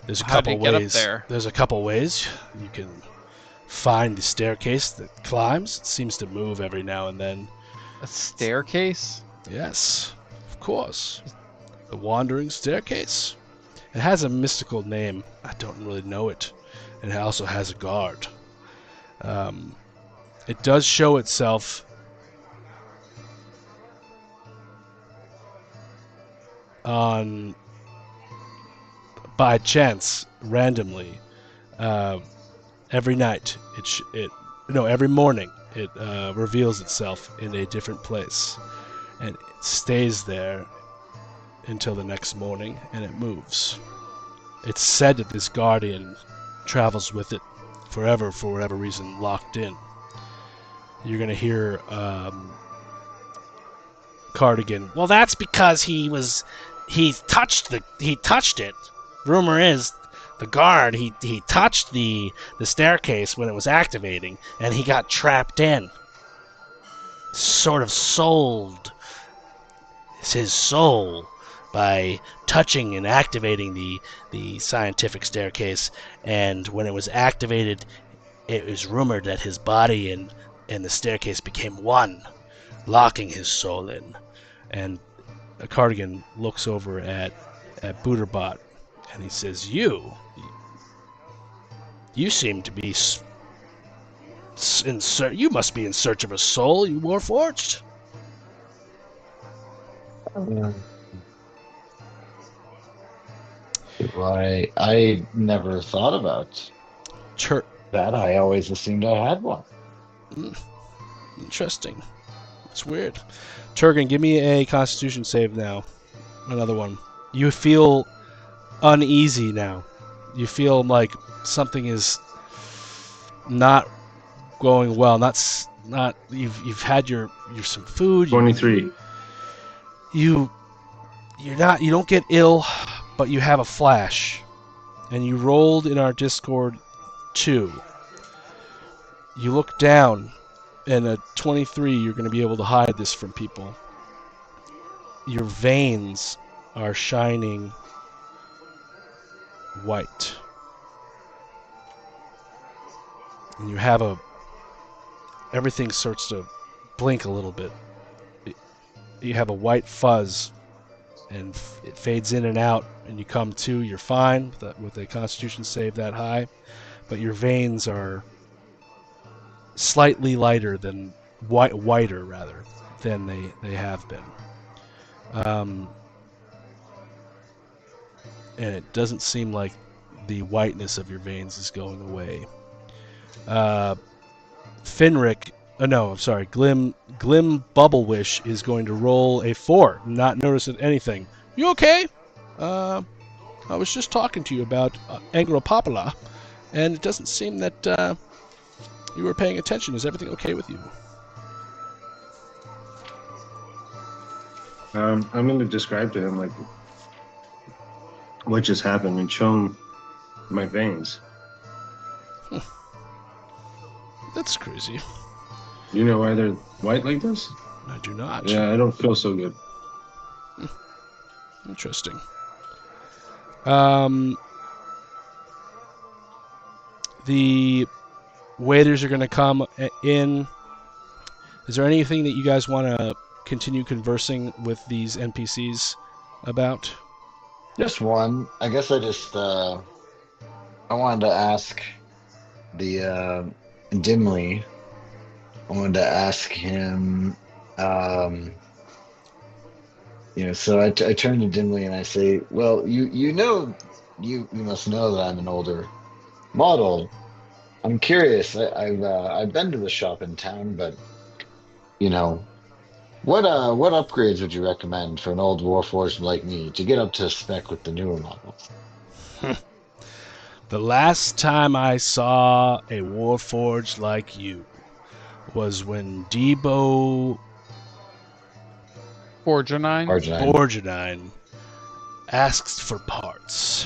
There's a How do couple you get up ways. there? There's a couple ways you can find the staircase that climbs. It seems to move every now and then. A staircase? Yes, of course. The Wandering Staircase. It has a mystical name. I don't really know it. And it also has a guard. It does show itself on, by chance, randomly, every night. Every morning it reveals itself in a different place, and it stays there until the next morning, and it moves. It's said that this guardian travels with it forever, for whatever reason, locked in. You're gonna hear Cardigan. Well, that's because he touched it. Rumor is the guard he touched the staircase when it was activating, and he got trapped in. Sort of sold his soul by touching and activating the scientific staircase, and when it was activated, it was rumored that his body and the staircase became one, locking his soul in. And a Cardigan looks over at Booterbot, and he says, You seem to be you must be in search of a soul, you Warforged. Why, I never thought about that. I always assumed I had one. Interesting. It's weird. Turgan, give me a Constitution save now. Another one. You feel uneasy now. You feel like something is not going well. Not you've had your some food. 23. You don't get ill, but you have a flash, and you rolled in our Discord 2. You look down, and at 23, you're going to be able to hide this from people. Your veins are shining white, and you have everything starts to blink a little bit. You have a white fuzz, and it fades in and out, and you come to, you're fine with a Constitution save that high, but your veins are slightly lighter than, whiter rather, than they have been. And it doesn't seem like the whiteness of your veins is going away. Glim Bubblewish is going to roll a 4, not noticing anything. You okay? I was just talking to you about Angropopula, and it doesn't seem that you were paying attention. Is everything okay with you? I'm going to describe to him like what just happened and show him my veins. That's crazy. You know why they're white like this? I do not. Yeah, I don't feel so good. Interesting. The waiters are going to come in. Is there anything that you guys want to continue conversing with these NPCs about? Just one. I guess I wanted to ask the Dimly. I wanted to ask him, um, so I turn to Dimly and I say, well, you must know that I'm an older model. I'm curious. I've been to the shop in town, but you know, what upgrades would you recommend for an old warforged like me to get up to spec with the newer models? The last time I saw a warforged like you was when Debo Borginine? Arginine. Borginine asked for parts.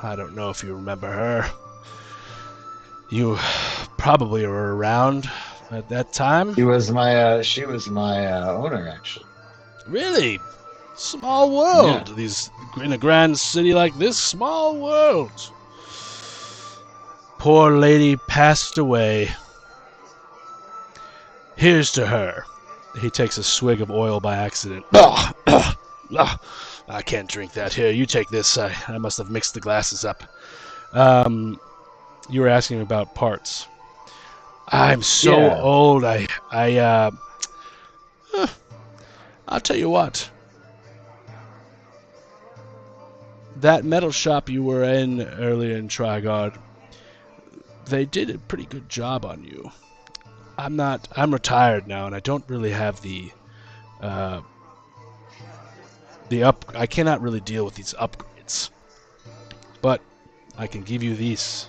I don't know if you remember her. You probably were around at that time. She was my owner actually. Really? Small world. Yeah. These in a grand city like this, small world. Poor lady passed away. Here's to her. He takes a swig of oil by accident. I can't drink that. Here, you take this. I must have mixed the glasses up. You were asking about parts. I'm so Yeah. old. I'll tell you what. That metal shop you were in earlier in Trigard, they did a pretty good job on you. I'm retired now, and I don't really have I cannot really deal with these upgrades. But I can give you these.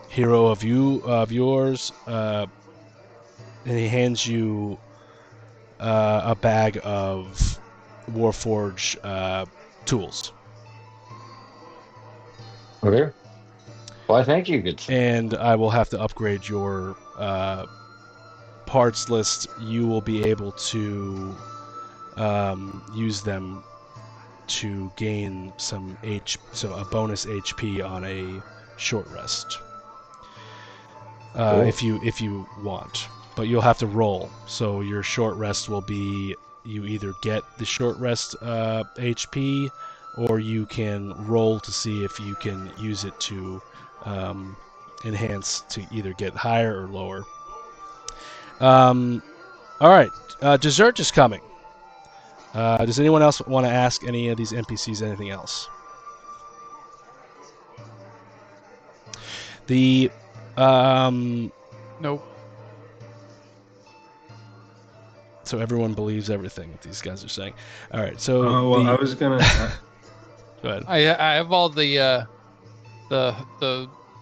Hero of yours, and he hands you a bag of Warforge tools. Okay. Well, thank you. Good. And I will have to upgrade your parts list. You will be able to use them to gain so a bonus HP on a short rest. Cool. If you want, but you'll have to roll. So your short rest will be you either get the short rest HP, or you can roll to see if you can use it to enhance to either get higher or lower. All right, dessert is coming. Does anyone else want to ask any of these NPCs anything else? The Nope. So everyone believes everything that these guys are saying. All right, so I was gonna. go ahead. I have all the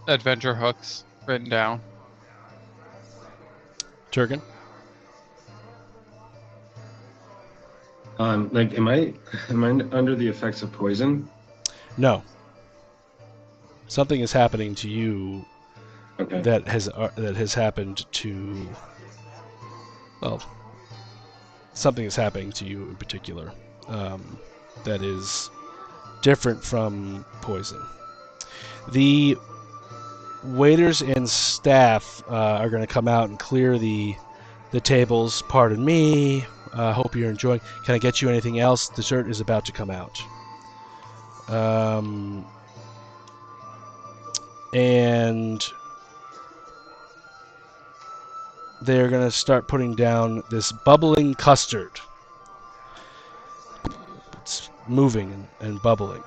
adventure hooks written down. Turgan? Like, am I under the effects of poison? No. Something is happening to you Okay. that has happened to. Well, something is happening to you in particular that is different from poison. The waiters and staff are going to come out and clear the tables. Pardon me. Hope you're enjoying. Can I get you anything else? Dessert is about to come out. And they're going to start putting down this bubbling custard. It's moving and bubbling.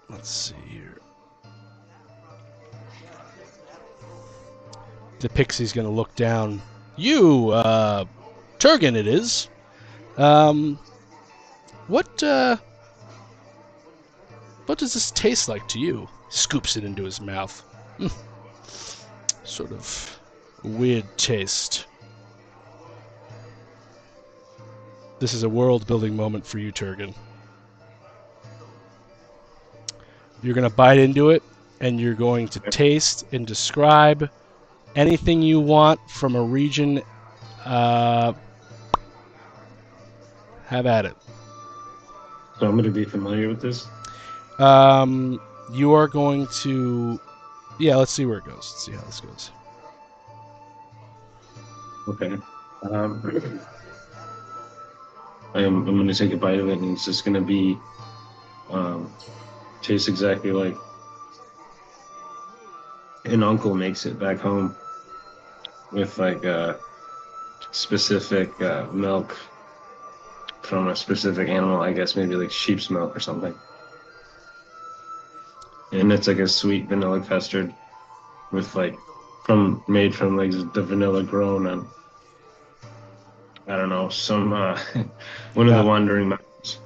Let's see here. the pixie's going to look down. You, Turgan, it is. What does this taste like to you? Scoops it into his mouth. Sort of weird taste. This is a world-building moment for you, Turgan. You're going to bite into it, and you're going to taste and describe anything you want from a region. Have at it. So I'm going to be familiar with this. You are going to... Yeah, let's see where it goes. Let's see how this goes. Okay. I'm going to take a bite of it, and it's just going to be tastes exactly like an uncle makes it back home with like specific milk from a specific animal. I guess maybe like sheep's milk or something. And it's like a sweet vanilla custard with like made from like the vanilla grown on, I don't know, some one of the wandering mountains.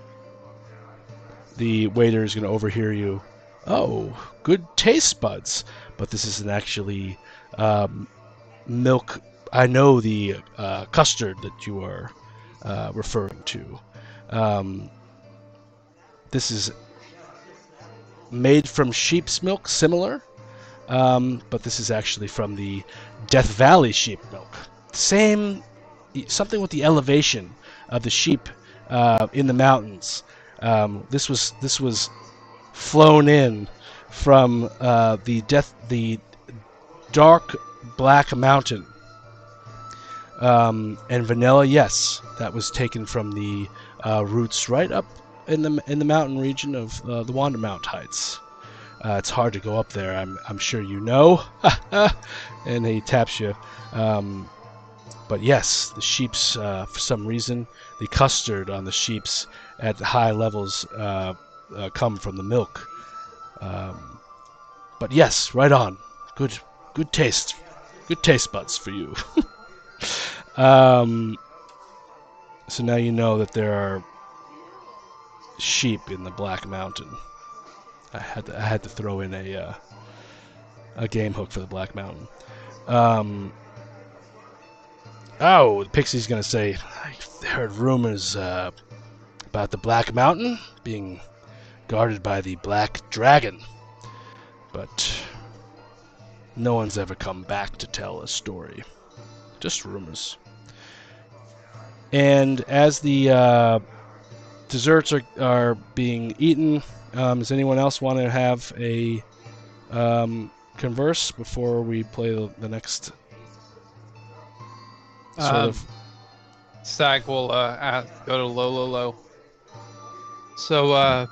The waiter is going to overhear you. Oh, good taste buds. But this isn't actually milk. I know the custard that you are referring to. This is made from sheep's milk, similar, but this is actually from the Death Valley sheep milk. Same, something with the elevation of the sheep in the mountains. This was flown in from the dark black mountain. And vanilla, yes, that was taken from the roots right up in the mountain region of the Wandermount Heights. It's hard to go up there, I'm sure you know. And he taps you. But yes, the sheep's, for some reason, the custard on the sheep's at high levels come from the milk. But yes, right on. Good taste. Good taste buds for you. So now you know that there are sheep in the Black Mountain. I had to throw in a game hook for the Black Mountain. The Pixie's gonna say, I heard rumors about the Black Mountain being guarded by the Black Dragon, but no one's ever come back to tell a story. Just rumors. And as the desserts are being eaten, does anyone else want to have a converse before we play the next sort of? Stag will go to low. So,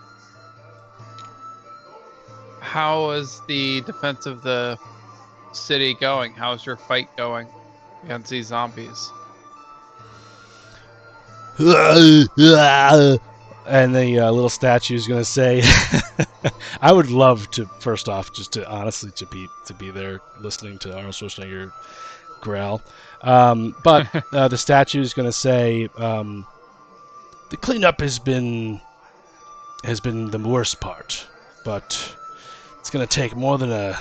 how is the defense of the city going? How's your fight going against these zombies? And the little statue is going to say, "I would love to, first off, just to honestly to be there listening to Arnold Schwarzenegger growl." But the statue is going to say, "The cleanup has been the worst part, but it's going to take more than a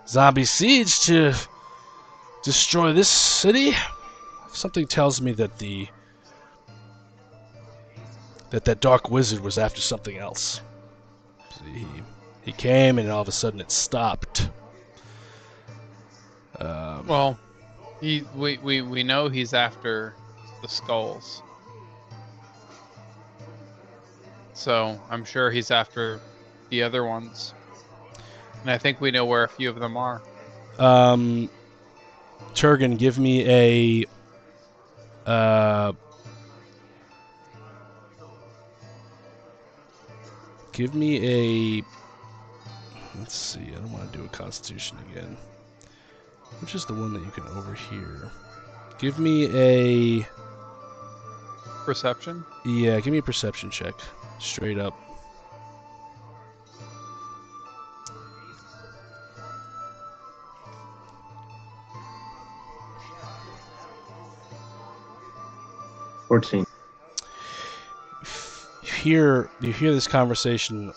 zombie siege to destroy this city. Something tells me that that dark wizard was after something else. He came and all of a sudden it stopped." Well, we know he's after the skulls, so I'm sure he's after the other ones, and I think we know where a few of them are. Turgan, give me a let's see, I don't want to do a Constitution again. Which is the one that you can overhear? Give me a Perception? Yeah, give me a perception check. Straight up. 14. You hear this conversation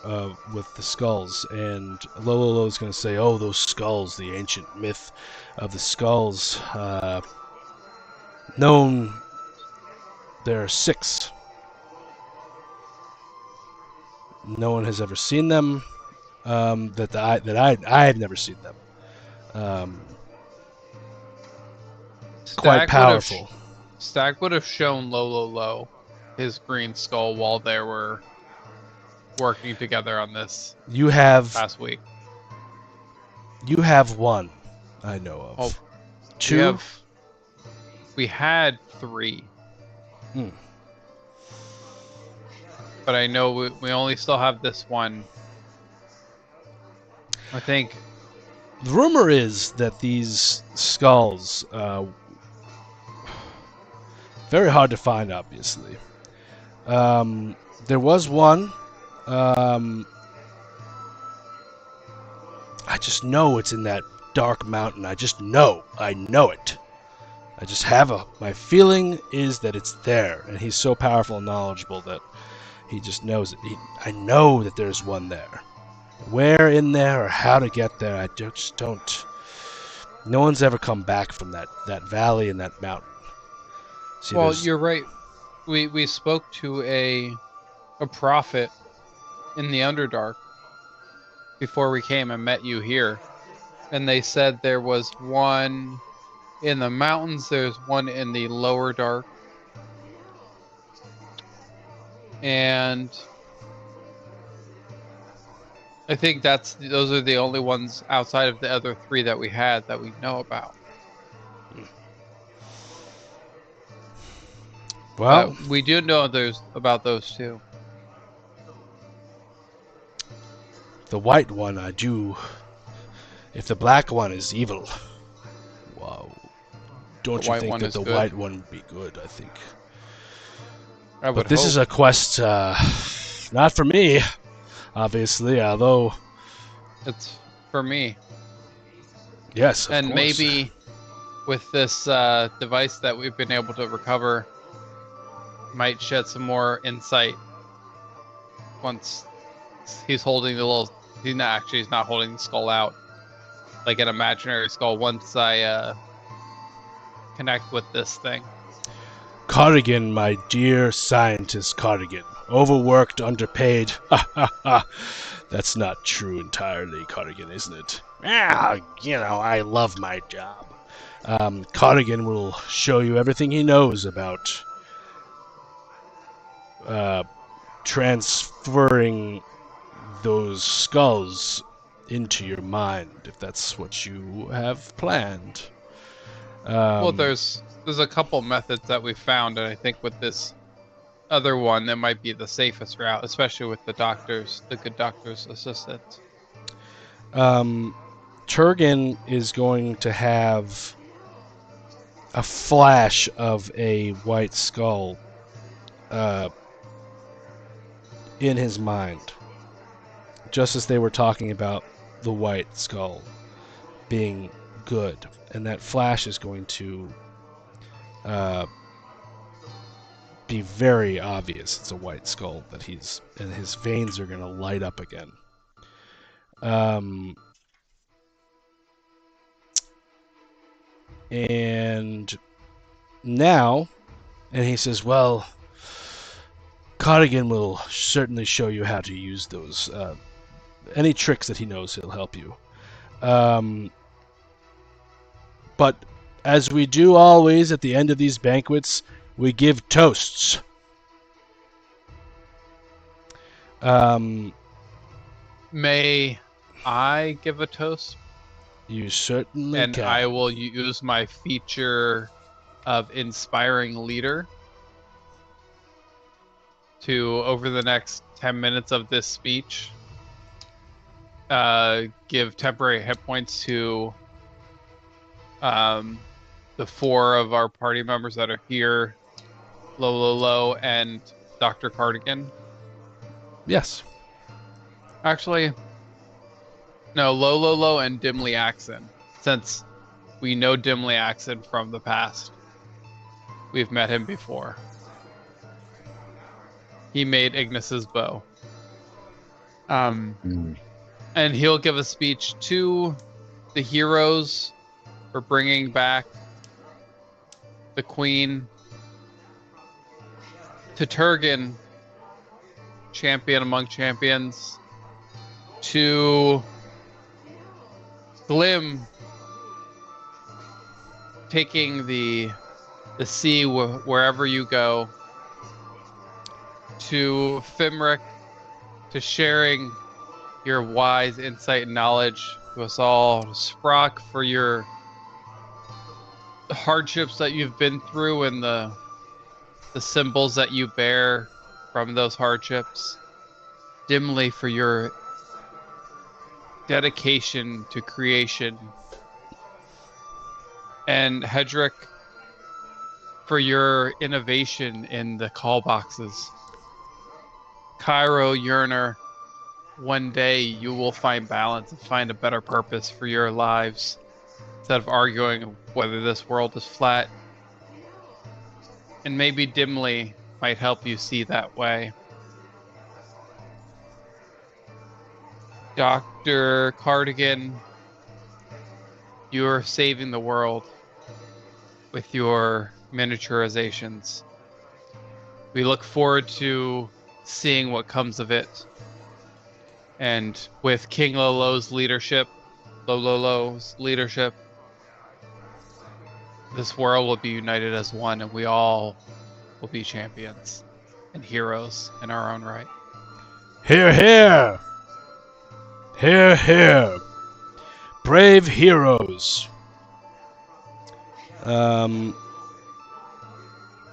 with the skulls, and Lolo's going to say, "Oh, those skulls, the ancient myth of the skulls. Known, there are 6. No one has ever seen them. I've never seen them. Quite powerful." Stag would have shown Lolo his green skull while they were working together on this You have past week. one, I know of. Oh, 2. We had 3. Hmm. But I know we only still have this one. I think. The rumor is that these skulls, very hard to find, obviously. There was one. I just know it's in that dark mountain. I know it. I just have my feeling is that it's there, and he's so powerful and knowledgeable that he just knows it. I know that there's one there. Where in there or how to get there, I just don't. No one's ever come back from that valley and that mountain. See, Well, you're right. We spoke to a prophet in the Underdark before we came and met you here, and they said there was one in the mountains. There's one in the lower dark, and I think those are the only ones outside of the other 3 that we had that we know about. Well, we do know about those 2. the white one, I do. If the black one is evil, wow. Don't you think that the white one would be good? I think. But this is a quest, not for me, obviously. Although it's for me. Yes, of and course. Maybe with this device that we've been able to recover, might shed some more insight once he's holding the little. He's not holding the skull out like an imaginary skull. Once I connect with this thing. Cardigan, my dear scientist Cardigan, overworked, underpaid. Ha ha ha. That's not true entirely, Cardigan, isn't it? I love my job. Cardigan will show you everything he knows about transferring those skulls into your mind, if that's what you have planned. Well, there's a couple methods that we found, and I think with this other one, that might be the safest route, especially with the good doctor's assistant. Turgan is going to have a flash of a white skull in his mind, just as they were talking about the white skull being good, and that flash is going to be very obvious. It's a white skull that and his veins are going to light up again. And now, and he says, well, Cardigan will certainly show you how to use those. Any tricks that he knows, he'll help you. But as we do always at the end of these banquets, we give toasts. May I give a toast? You certainly can. And I will use my feature of inspiring leader to, over the next 10 minutes of this speech, give temporary hit points to the 4 of our party members that are here, Lolo and Dr. Cardigan. Yes. Actually, no, Lolo and Dimly Axon, since we know Dimly Axon from the past. We've met him before. he made Ignis's bow. Mm. And he'll give a speech to the heroes for bringing back the queen, to Turgon, champion among champions, to Glim, taking the sea wherever you go, to Fimric, to sharing your wise insight and knowledge to us all, to Sprock for your hardships that you've been through and the symbols that you bear from those hardships, Dimly for your dedication to creation, and Hedrick for your innovation in the call boxes. Cairo Yearner, one day you will find balance and find a better purpose for your lives instead of arguing whether this world is flat. And maybe Dimly might help you see that way. Dr. Cardigan, you're saving the world with your miniaturizations. We look forward to seeing what comes of it. And with King Lolo's leadership, this world will be united as one, and we all will be champions and heroes in our own right. Hear, hear! Hear, hear! Brave heroes!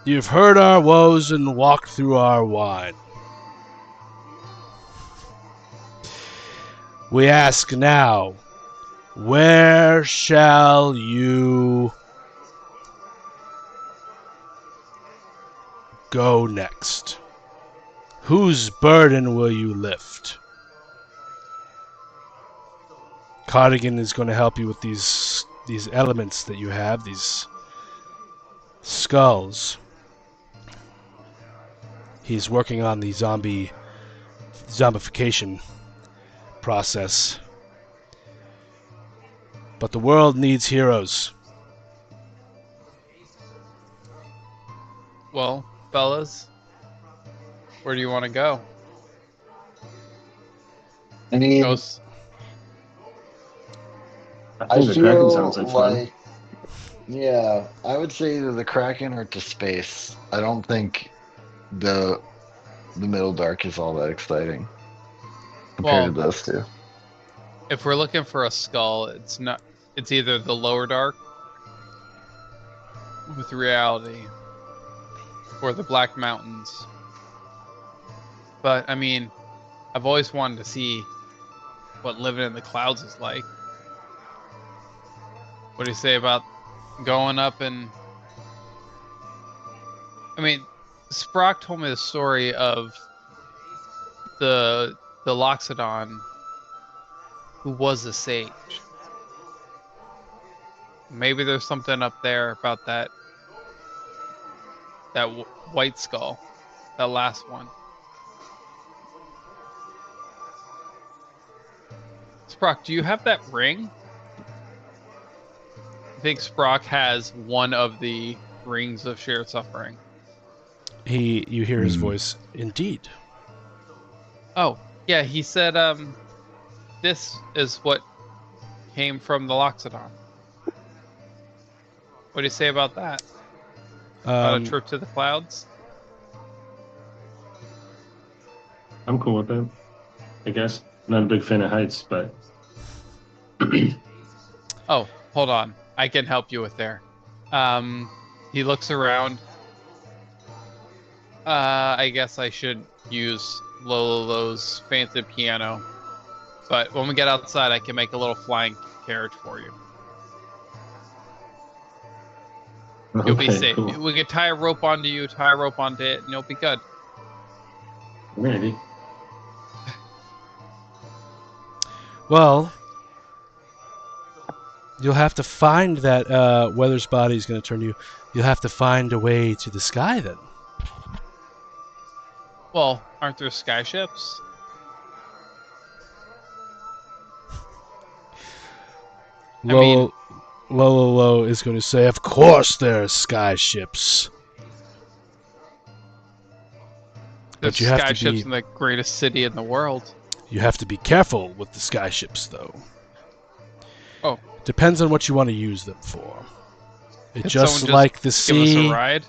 You've heard our woes and walked through our wine. We ask now, where shall you go next? Whose burden will you lift? Cardigan is going to help you with these elements that you have, these skulls. He's working on the zombification process. But the world needs heroes. Well, fellas, where do you want to go? I mean, Ghost? I think the Kraken feel sounds like fun. like, yeah, I would say either the Kraken or to space. I don't think the Middle Dark is all that exciting compared to those two. If we're looking for a skull, it's either the Lower Dark with reality or the Black Mountains. But I mean, I've always wanted to see what living in the clouds is like. What do you say about going up and... I mean, Sprock told me the story of the Loxodon who was a sage. Maybe there's something up there about that white skull, that last one. Sprock, do you have that ring? I think Sprock has one of the rings of shared suffering. You hear his voice. Indeed. Oh, yeah, he said this is what came from the Loxodon. What do you say about that? About a trip to the clouds? I'm cool with that, I guess. Not a big fan of heights, but... Oh, hold on. I can help you with there. He looks around. I guess I should use Lolo's fancy piano. But when we get outside, I can make a little flying carriage for you. You'll be safe. Cool. We could tie a rope onto you, tie a rope onto it, and you'll be good. Maybe. Well, you'll have to find that Weather's body is going to turn you. You'll have to find a way to the sky then. Well, aren't there skyships? Lolo Lolo is going to say, "Of course there are sky ships." There's you have to skyships be- in the greatest city in the world. You have to be careful with the sky ships, though. Oh. Depends on what you want to use them for. It Could just someone like the Give us sea, a ride.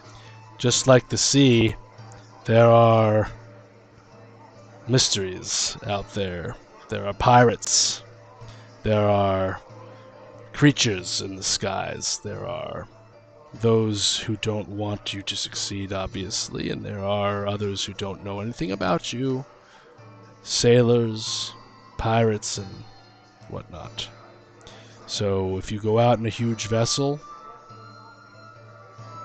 just like the sea, there are mysteries out there. There are pirates. There are creatures in the skies. There are those who don't want you to succeed, obviously, and there are others who don't know anything about you. Sailors, pirates, and whatnot. So if you go out in a huge vessel,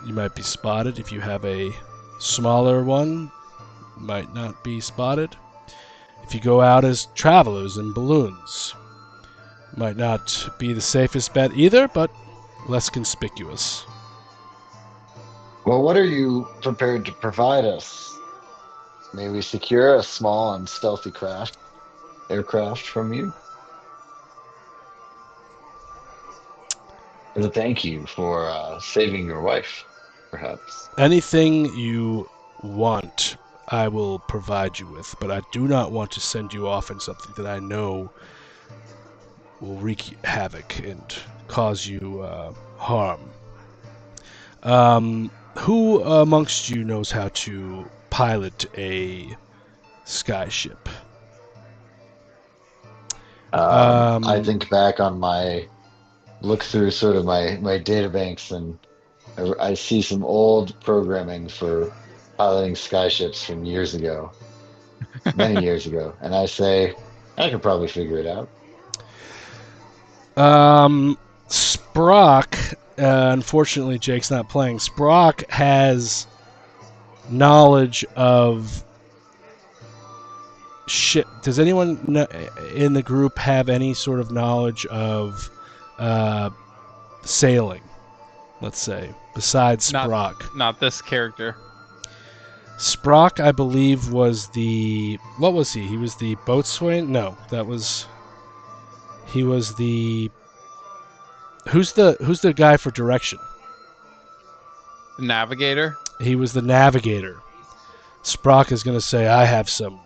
you might be spotted. If you have a smaller one, you might not be spotted. If you go out as travelers in balloons, might not be the safest bet either, but less conspicuous. Well, what are you prepared to provide us? May we secure a small and stealthy aircraft from you? As a thank you for saving your wife, perhaps. Anything you want, I will provide you with, but I do not want to send you off in something that I know will wreak havoc and cause you harm. Who amongst you knows how to pilot a skyship? I think back on my look through sort of my data banks, and I see some old programming for piloting skyships from years ago, many years ago, and I say I could probably figure it out. Sprock, unfortunately Jake's not playing. Sprock has knowledge of ship. Does anyone in the group have any sort of knowledge of sailing, let's say, besides Sprock? Not this character. Sprock, I believe, was the... What was he? He was the boatswain? No, that was... He was the... Who's the guy for direction? The navigator? He was the navigator. Sprock is going to say, I have some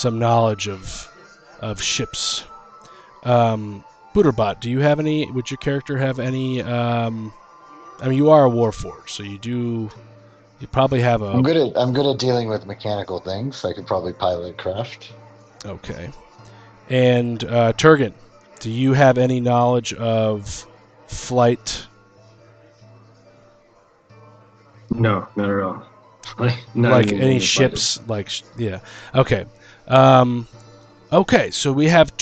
knowledge of ships. Booterbot, do you have any... Would your character have any... I mean, you are a Warforged, so you probably have a... I'm good at dealing with mechanical things. I could probably pilot a craft. Okay. And Turgan, do you have any knowledge of flight? No, not at all. Not Like even any in the ships? Yeah. Okay. Okay, so we have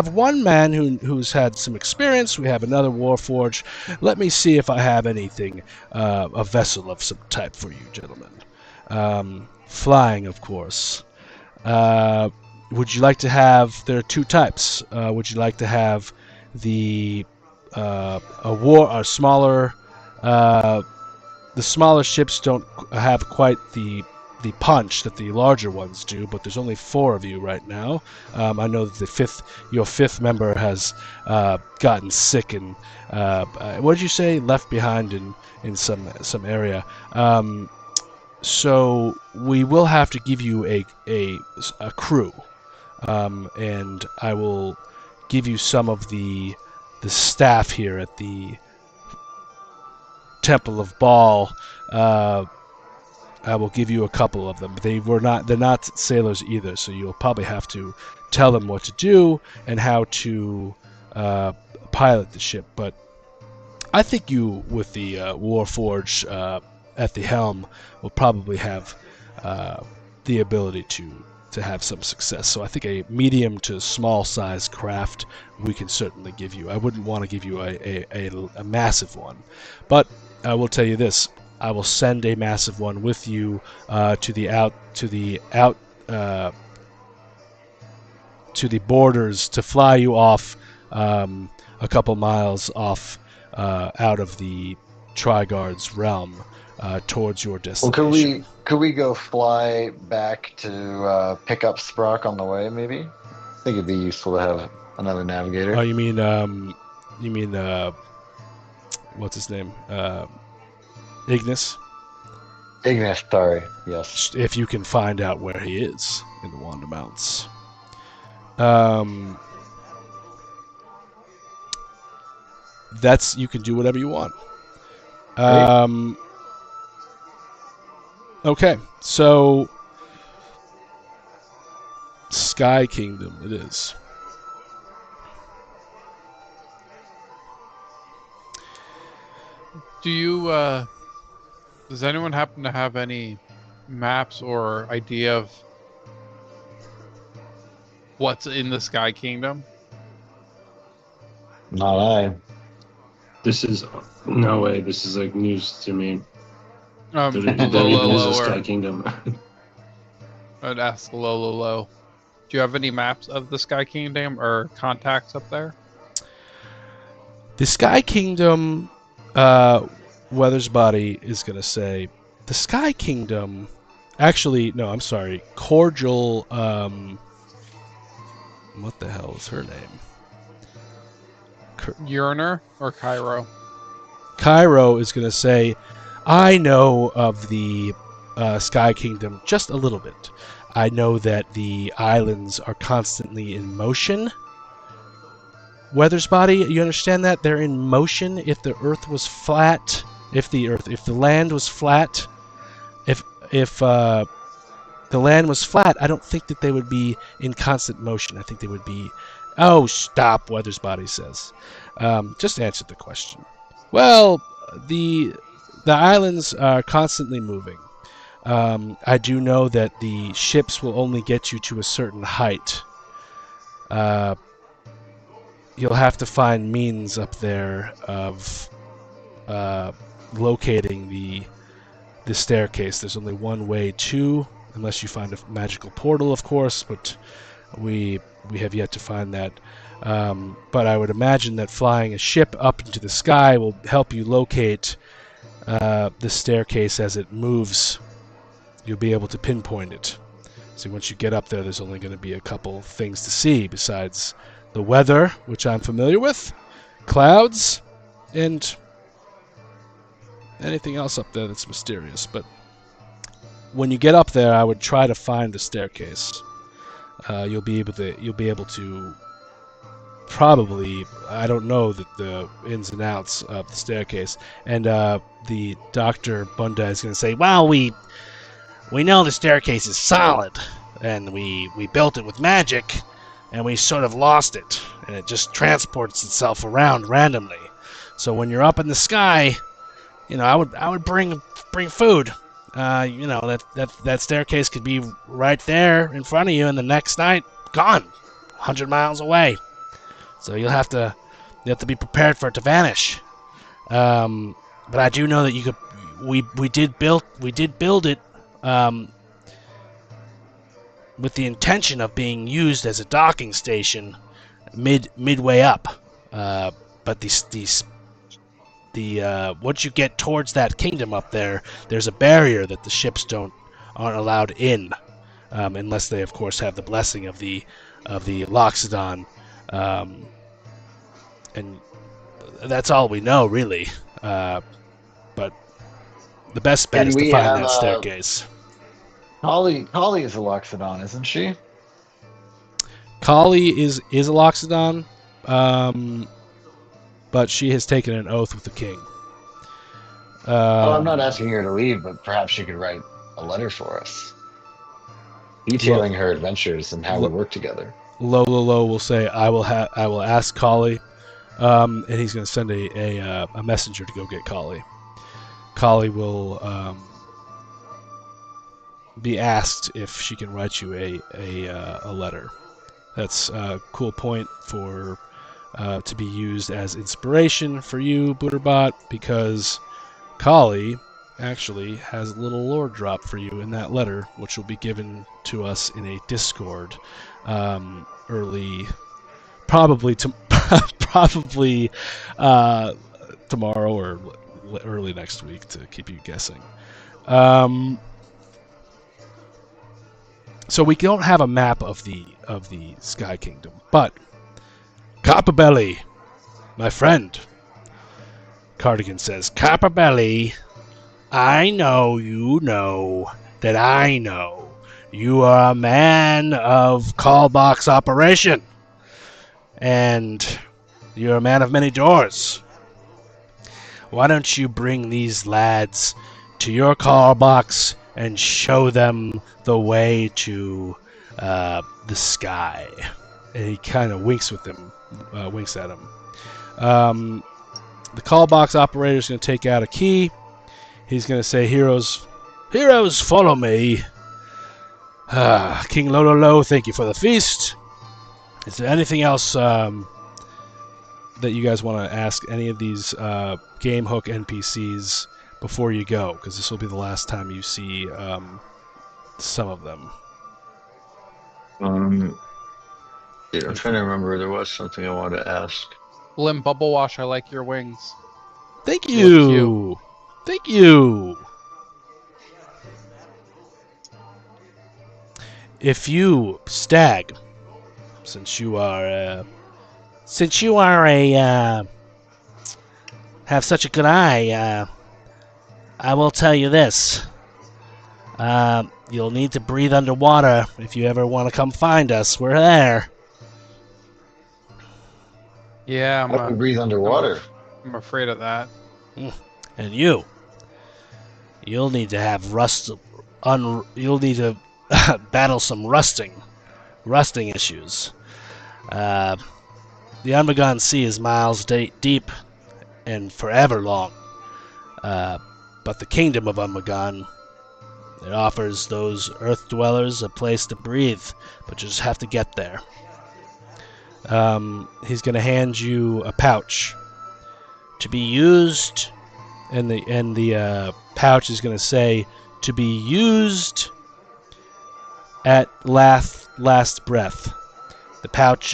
one man who's had some experience. We have another Warforged. Let me see if I have anything, a vessel of some type for you, gentlemen. Flying, of course. Would you like to have? There are two types. Would you like to have the smaller? The smaller ships don't have quite the punch that the larger ones do, but there's only 4 of you right now. I know that your fifth member has gotten sick and what did you say? Left behind in some area. So we will have to give you a crew, and I will give you some of the staff here at the Temple of Baal. I will give you a couple of them. They're not sailors either, so you'll probably have to tell them what to do and how to pilot the ship. But I think you, with the Warforged at the helm, will probably have the ability to have some success. So I think a medium to small size craft we can certainly give you. I wouldn't want to give you a massive one, but I will tell you this. I will send a massive one with you to the borders to fly you off a couple miles off out of the Triguard's realm, towards your Well, destination. could we go fly back to pick up Sprock on the way? Maybe. I think it'd be useful to have another navigator. Oh, you mean what's his name? Ignis. Ignis, sorry. Yes. If you can find out where he is in the Wanda Mounts. That's, you can do whatever you want. Okay, so Sky Kingdom it is. Do you, does anyone happen to have any maps or idea of what's in the Sky Kingdom? Not I. This is no way. This is like news to me. That even is Lolo, a Sky or Kingdom. I'd ask Lolo. Do you have any maps of the Sky Kingdom or contacts up there? The Sky Kingdom, Weathersbody is going to say, the Sky Kingdom, actually, no, I'm sorry, Cordial, what the hell is her name? Uriner or Cairo? Cairo is going to say, I know of the Sky Kingdom just a little bit. I know that the islands are constantly in motion. Weathersbody, you understand that? They're in motion. If the earth was flat, if the land was flat, if the land was flat, I don't think that they would be in constant motion. I think they would be... Oh, stop, Weathersbody says. Just answer the question. Well, the islands are constantly moving. I do know that the ships will only get you to a certain height. You'll have to find means up there of locating the staircase. There's only one way to, unless you find a magical portal, of course, but we have yet to find that. But I would imagine that flying a ship up into the sky will help you locate the staircase as it moves. You'll be able to pinpoint it. So once you get up there, there's only going to be a couple things to see besides the weather, which I'm familiar with, clouds, and anything else up there that's mysterious. But when you get up there, I would try to find the staircase. You'll be able to probably, I don't know the ins and outs of the staircase, and the Dr. Bunda is going to say, well, we know the staircase is solid, and we built it with magic, and we sort of lost it, and it just transports itself around randomly. So when you're up in the sky, I would bring food. That staircase could be right there in front of you, and the next night, gone, 100 miles away. So you'll have to be prepared for it to vanish. But I do know that you could. We did build it with the intention of being used as a docking station midway up. But once you get towards that kingdom up there, there's a barrier that the ships aren't allowed in, unless they, of course, have the blessing of the Loxodon, and that's all we know, really. But the best bet is to find that staircase. Kali is a Loxodon, isn't she? Kali is a Loxodon, but she has taken an oath with the king. I'm not asking her to leave, but perhaps she could write a letter for us, detailing her adventures and how we work together. Lolo will say, I will ask Kali, and he's going to send a messenger to go get Kali. Kali will be asked if she can write you a letter. That's a cool point for to be used as inspiration for you, Butterbot, because Kali actually has a little lore drop for you in that letter, which will be given to us in a Discord early, probably tomorrow or early next week to keep you guessing. So we don't have a map of the Sky Kingdom, but Copperbelly, my friend, Cardigan says, Copperbelly, I know you know that I know you are a man of call box operation, and you're a man of many doors. Why don't you bring these lads to your call box and show them the way to the sky? And he kind of winks at him. The call box operator is going to take out a key. He's going to say, "Heroes, follow me. King Lololo, thank you for the feast. Is there anything else that you guys want to ask any of these Game Hook NPCs before you go? Because this will be the last time you see some of them." Yeah, I'm trying to remember. There was something I wanted to ask. Blim Bubble Wash, I like your wings. Thank You look you. Thank you. If you, Stag, since you are a have such a good eye, I will tell you this. You'll need to breathe underwater if you ever want to come find us. We're there. Yeah, How do we breathe underwater? I'm afraid of that. And you'll need to have you'll need to battle some rusting issues. The Unbegun Sea is miles deep and forever long. But the kingdom of Unbegun, it offers those earth dwellers a place to breathe, but you just have to get there. He's going to hand you a pouch to be used, and the pouch is going to say to be used at last breath. The pouch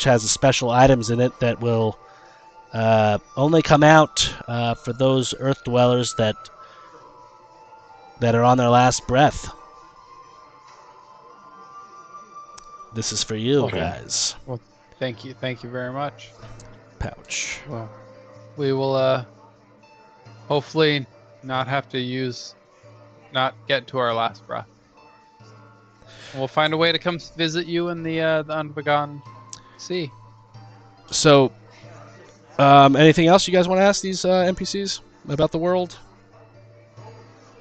has special items in it that will only come out for those earth dwellers that are on their last breath. This is for you guys. Well, thank you very much. Pouch. Well, we will hopefully not have to not get to our last breath. We'll find a way to come visit you in the Unbegun Sea. So, anything else you guys want to ask these NPCs about the world?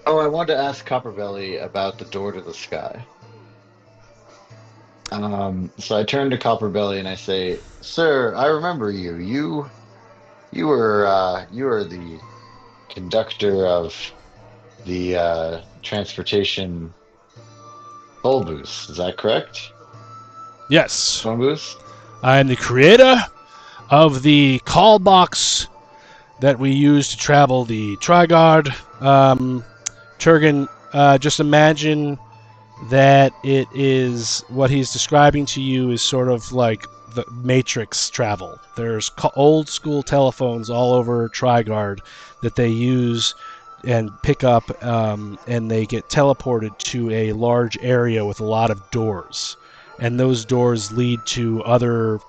Oh, I wanted to ask Copperbelly about the door to the sky. So I turn to Copperbelly and I say, "Sir, I remember you. You were the conductor of the transportation toll booth. Is that correct? Yes. Phone booth? I am the creator of the call box that we use to travel the Trigard. Turgan, just imagine that it is what he's describing to you is sort of like the Matrix travel. There's old school telephones all over Trigard that they use and pick up, and they get teleported to a large area with a lot of doors. And those doors lead to other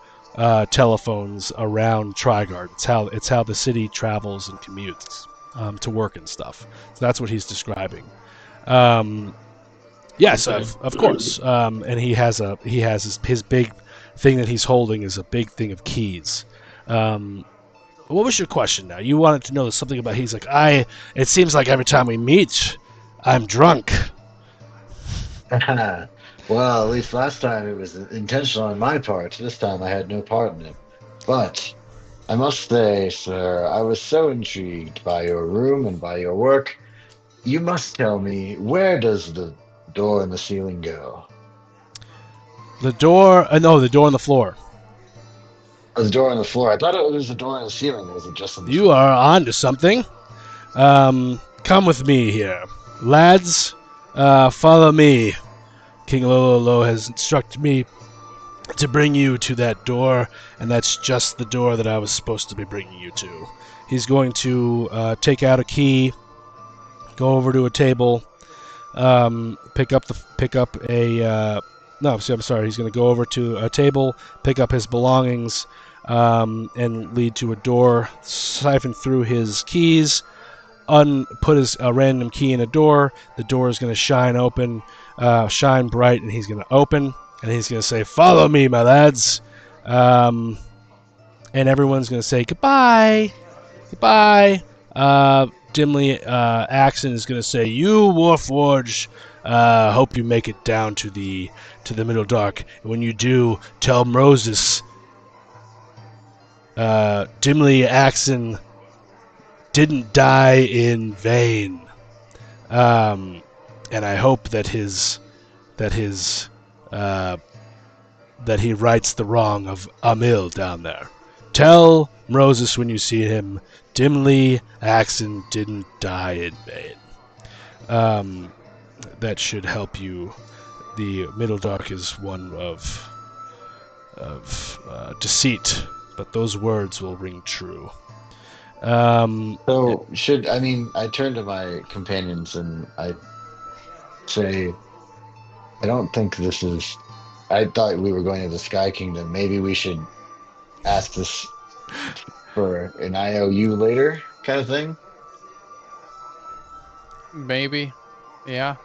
telephones around Trigard. It's how the city travels and commutes to work and stuff. So that's what he's describing. Yes, of course. And he has his big thing that he's holding is a big thing of keys. What was your question now? You wanted to know something about. He's like, it seems like every time we meet, I'm drunk. Well, at least last time it was intentional on my part. This time I had no part in it. But I must say, sir, I was so intrigued by your room and by your work. You must tell me, where does the door in the ceiling go? The door? No, the door on the floor. Oh, the door on the floor. I thought it was the door in the ceiling. Was it just on the You are on to something. Come with me here. Lads, follow me. King Lololo has instructed me to bring you to that door, and that's just the door that I was supposed to be bringing you to. He's going to take out a key, go over to a table, pick up a. No, I'm sorry. He's going to go over to a table, pick up his belongings, and lead to a door. Siphon through his keys, put a random key in a door. The door is going to shine open, shine bright, and he's going to open. And he's going to say, "Follow me, my lads." And everyone's going to say, "Goodbye. Goodbye." Dimly, Axon is going to say, "You, Warforge, hope you make it down to the Middle Dark. And when you do, tell Moses, Dimly, Axon didn't die in vain. And I hope that that he rights the wrong of Amil down there. Tell Moses when you see him, Dimly, Axon didn't die in vain." That should help you. The Middle Dark is one of deceit, but those words will ring true. So I turn to my companions and I say, I don't think this is. I thought we were going to the Sky Kingdom. Maybe we should ask this for an IOU later, kind of thing. Maybe. Yeah.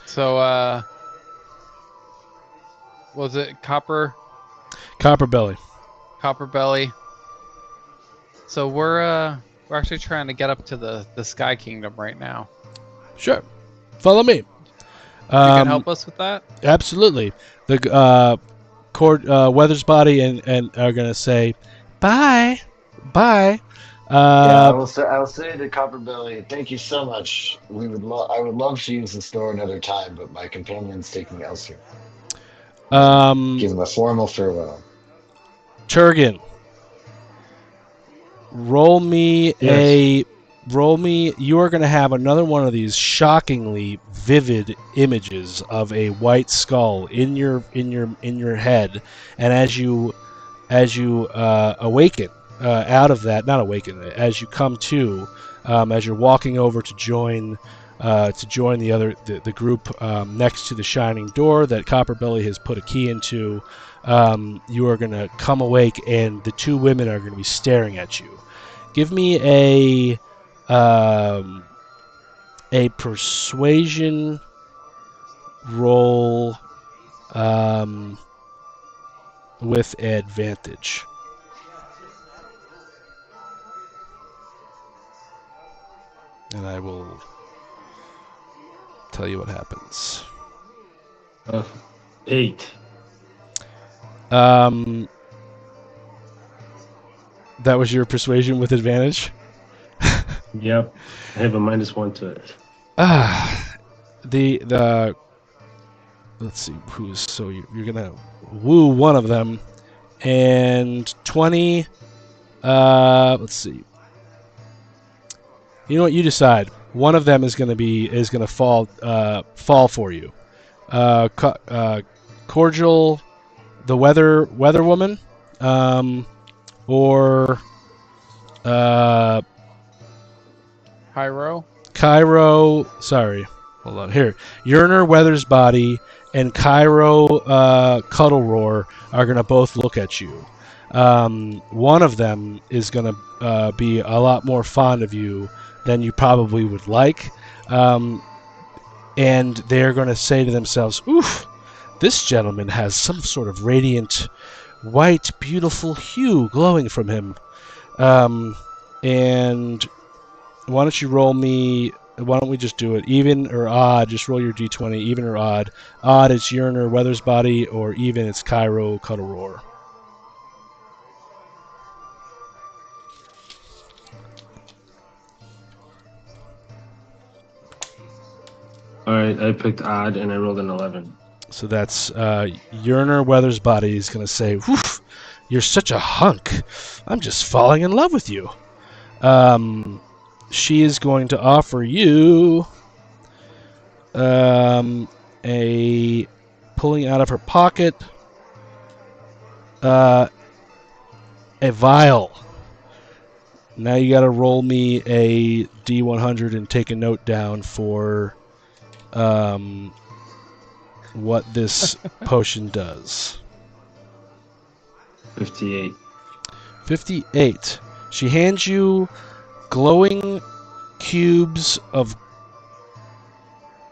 So, was it Copper Copperbelly. Belly? So we're actually trying to get up to the Sky Kingdom right now. Sure. Follow me. You can help us with that? Absolutely. The Weathersbody and are going to say, "Bye. Bye." I will say to Copperbelly, thank you so much. I would love to use the store another time, but my companion's taking me elsewhere. Give him a formal farewell. Turgan, roll me Yes. you are going to have another one of these shockingly vivid images of a white skull in your head, and as you awaken out of that, not awaken, as you come to, as you're walking over to join the group next to the shining door that Copperbelly has put a key into, you are going to come awake, and the two women are going to be staring at you. Give me a persuasion roll with advantage. And I will tell you what happens. 8. That was your persuasion with advantage? Yep. I have a -1 to it. The let's see who's, so you're gonna woo one of them, and 20. Let's see. You know what? You decide. One of them is gonna fall for you. Cordial, the weather woman, or Cairo. Sorry, hold on. Here, Yerner Weathersbody and Cairo Cuddle Roar are gonna both look at you. One of them is gonna be a lot more fond of you than you probably would like, and they're gonna say to themselves, "Oof, this gentleman has some sort of radiant, white, beautiful hue glowing from him." And why don't you roll me? Why don't we just do it even or odd? Just roll your d20, even or odd. Odd, it's Yerner Weathersbody, or even, it's Cairo Cuddle Roar. All right, I picked odd and I rolled an 11. So that's Yerner Weathersbody is going to say, "Woof, you're such a hunk. I'm just falling in love with you." She is going to offer you pulling out of her pocket a vial. Now you got to roll me a D100 and take a note down for what this potion does. 58. 58. She hands you glowing cubes of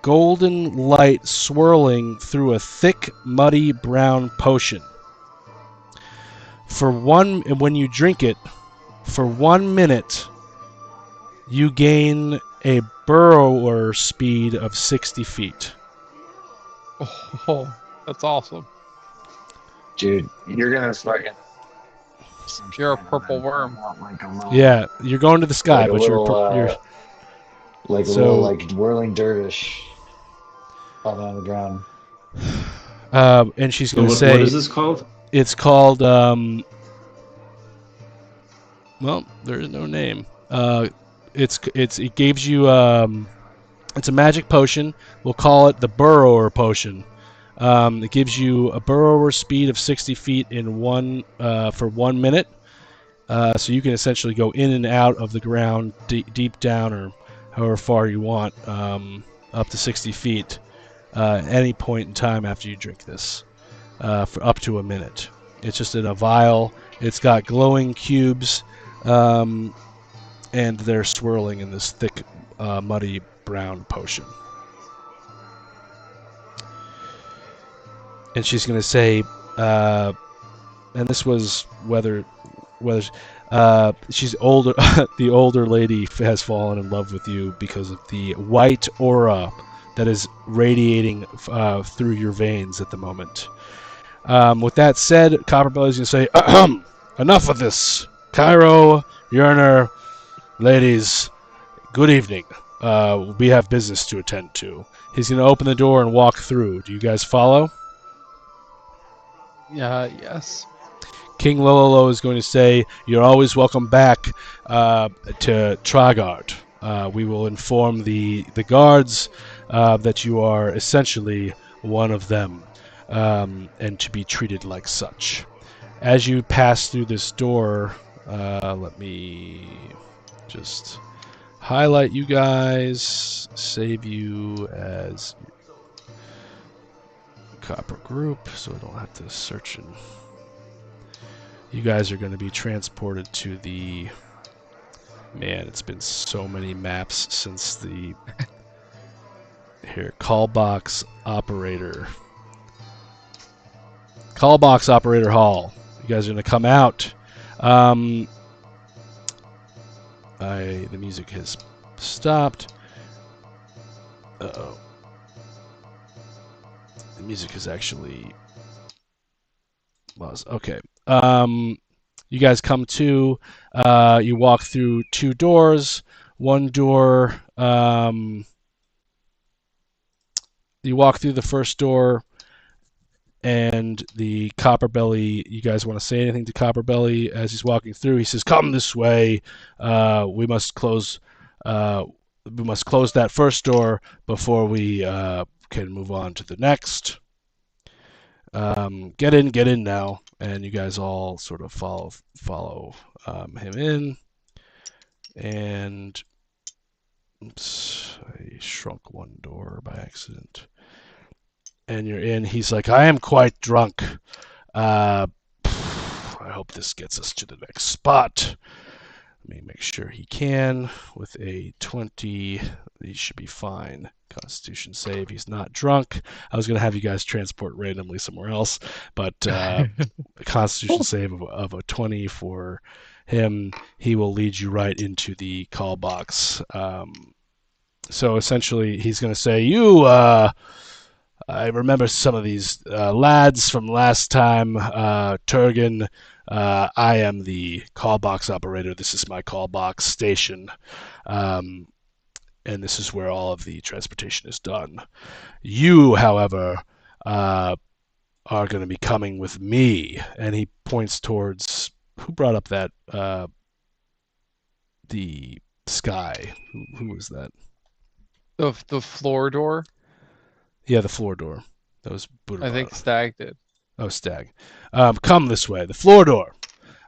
golden light swirling through a thick, muddy brown potion. When you drink it, for 1 minute, you gain a burrower speed of 60 feet. Oh, that's awesome. Dude, you're gonna fucking. You're a purple worm. Like a little, Yeah, you're going to the sky, like a but little, you're like a so- little like whirling dervish falling on the ground. and she's So going to what say is this called? it's called well, there is no name. It gives you it's a magic potion. We'll call it the burrower potion. It gives you a burrower speed of 60 feet for 1 minute. So you can essentially go in and out of the ground deep down or however far you want, up to 60 feet at any point in time after you drink this, for up to a minute. It's just in a vial. It's got glowing cubes, and they're swirling in this thick, muddy brown potion. And she's going to say, and this was whether she's older. The older lady has fallen in love with you because of the white aura that is radiating through your veins at the moment. With that said, Copperbelly's going to say, enough of this. Cairo, Yerner, ladies, good evening. We have business to attend to. He's going to open the door and walk through. Do you guys follow? Yes. King Lololo is going to say, you're always welcome back to Trigard. We will inform the guards that you are essentially one of them, and to be treated like such. As you pass through this door, let me just highlight you guys, save you as Copper Group, so I don't have to search and... You guys are going to be transported to the... Man, it's been so many maps since the... Here, Callbox Operator. Callbox Operator Hall. You guys are going to come out. The music has stopped. Uh-oh. The music is actually... lost. Okay. You guys come to, you walk through 2 doors. One door, you walk through the first door, and the Copperbelly, you guys want to say anything to Copperbelly as he's walking through? He says, come this way. We must close that first door before we can move on to the next. Get in now. And you guys all sort of follow him in. And oops, I shrunk one door by accident. And you're in. He's like, I am quite drunk. I hope this gets us to the next spot. Let me make sure he can. With a 20, he should be fine. Constitution save. He's not drunk. I was going to have you guys transport randomly somewhere else, but a Constitution save of a 20 for him. He will lead you right into the call box. So essentially, he's going to say, I remember some of these lads from last time. Turgan, I am the call box operator. This is my call box station. And this is where all of the transportation is done. You, however, are going to be coming with me. And he points towards... Who brought up that... the sky? Who was that? The floor door? Yeah, the floor door. That was I think Buddha. Stag did. Oh, Stag. Come this way. The floor door.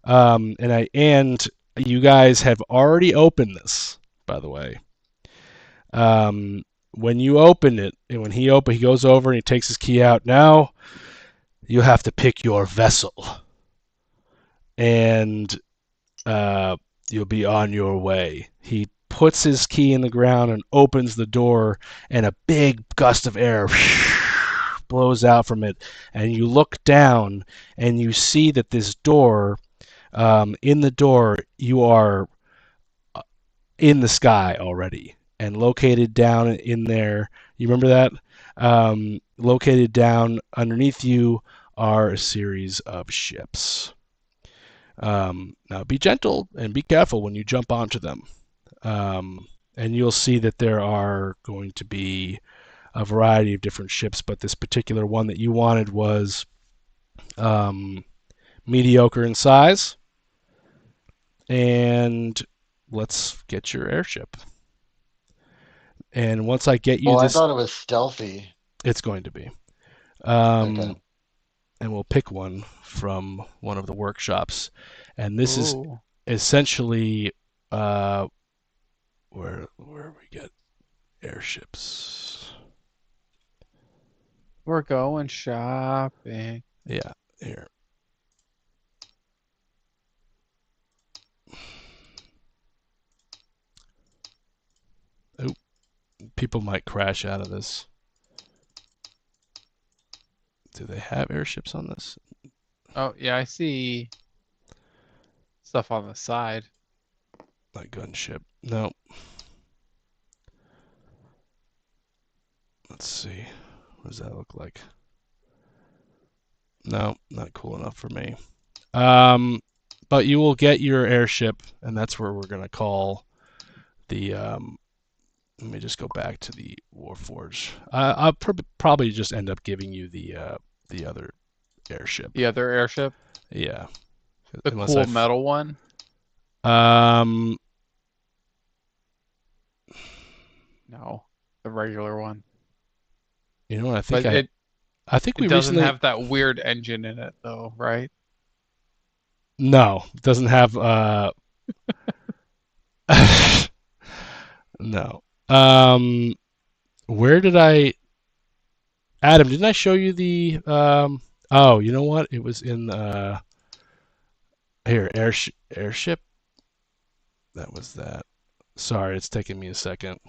And you guys have already opened this, by the way. When you open it, and when he goes over and he takes his key out. Now you have to pick your vessel, and you'll be on your way. He puts his key in the ground and opens the door, and a big gust of air blows out from it, and you look down and you see that this door, in the door, you are in the sky already, and located down in there. You remember that? Located down underneath you are a series of ships. Now be gentle and be careful when you jump onto them. And you'll see that there are going to be a variety of different ships, but this particular one that you wanted was mediocre in size. And let's get your airship. And once I get you Well, I this, thought it was stealthy. it's going to be. Okay. And we'll pick one from one of the workshops. And this is Ooh. essentially where we get airships. We're going shopping. Yeah, here. Oh, people might crash out of this. Do they have airships on this? Oh, yeah, I see stuff on the side. Like gunship. No. Let's see. What does that look like? No, not cool enough for me. But you will get your airship, and that's where we're gonna call the. Let me just go back to the Warforge. I'll probably just end up giving you the other airship. The other airship, Yeah. the Unless cool metal one. Um. No, the regular one. You know what? I think But I think we it doesn't recently. have that weird engine in it, though, right? No, it doesn't have. No. Where did I? Adam, didn't I show you the? Oh, you know what? It was in here airship. That was that. Sorry, it's taking me a second.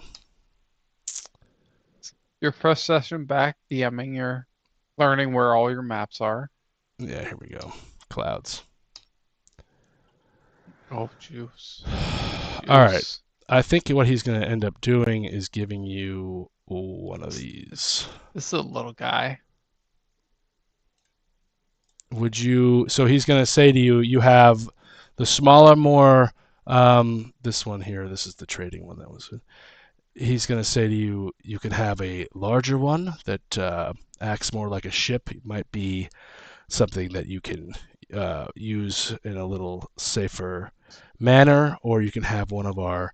Your first session back, DMing your, learning where all your maps are. Yeah, here we go. Clouds. Oh, juice. All right. Juice. I think what he's going to end up doing is giving you one of these. This is a little guy. Would you? So he's going to say to you, you have the smaller, more. This one here. This is the trading one that was. He's going to say to you, you can have a larger one that acts more like a ship. It might be something that you can use in a little safer manner, or you can have one of our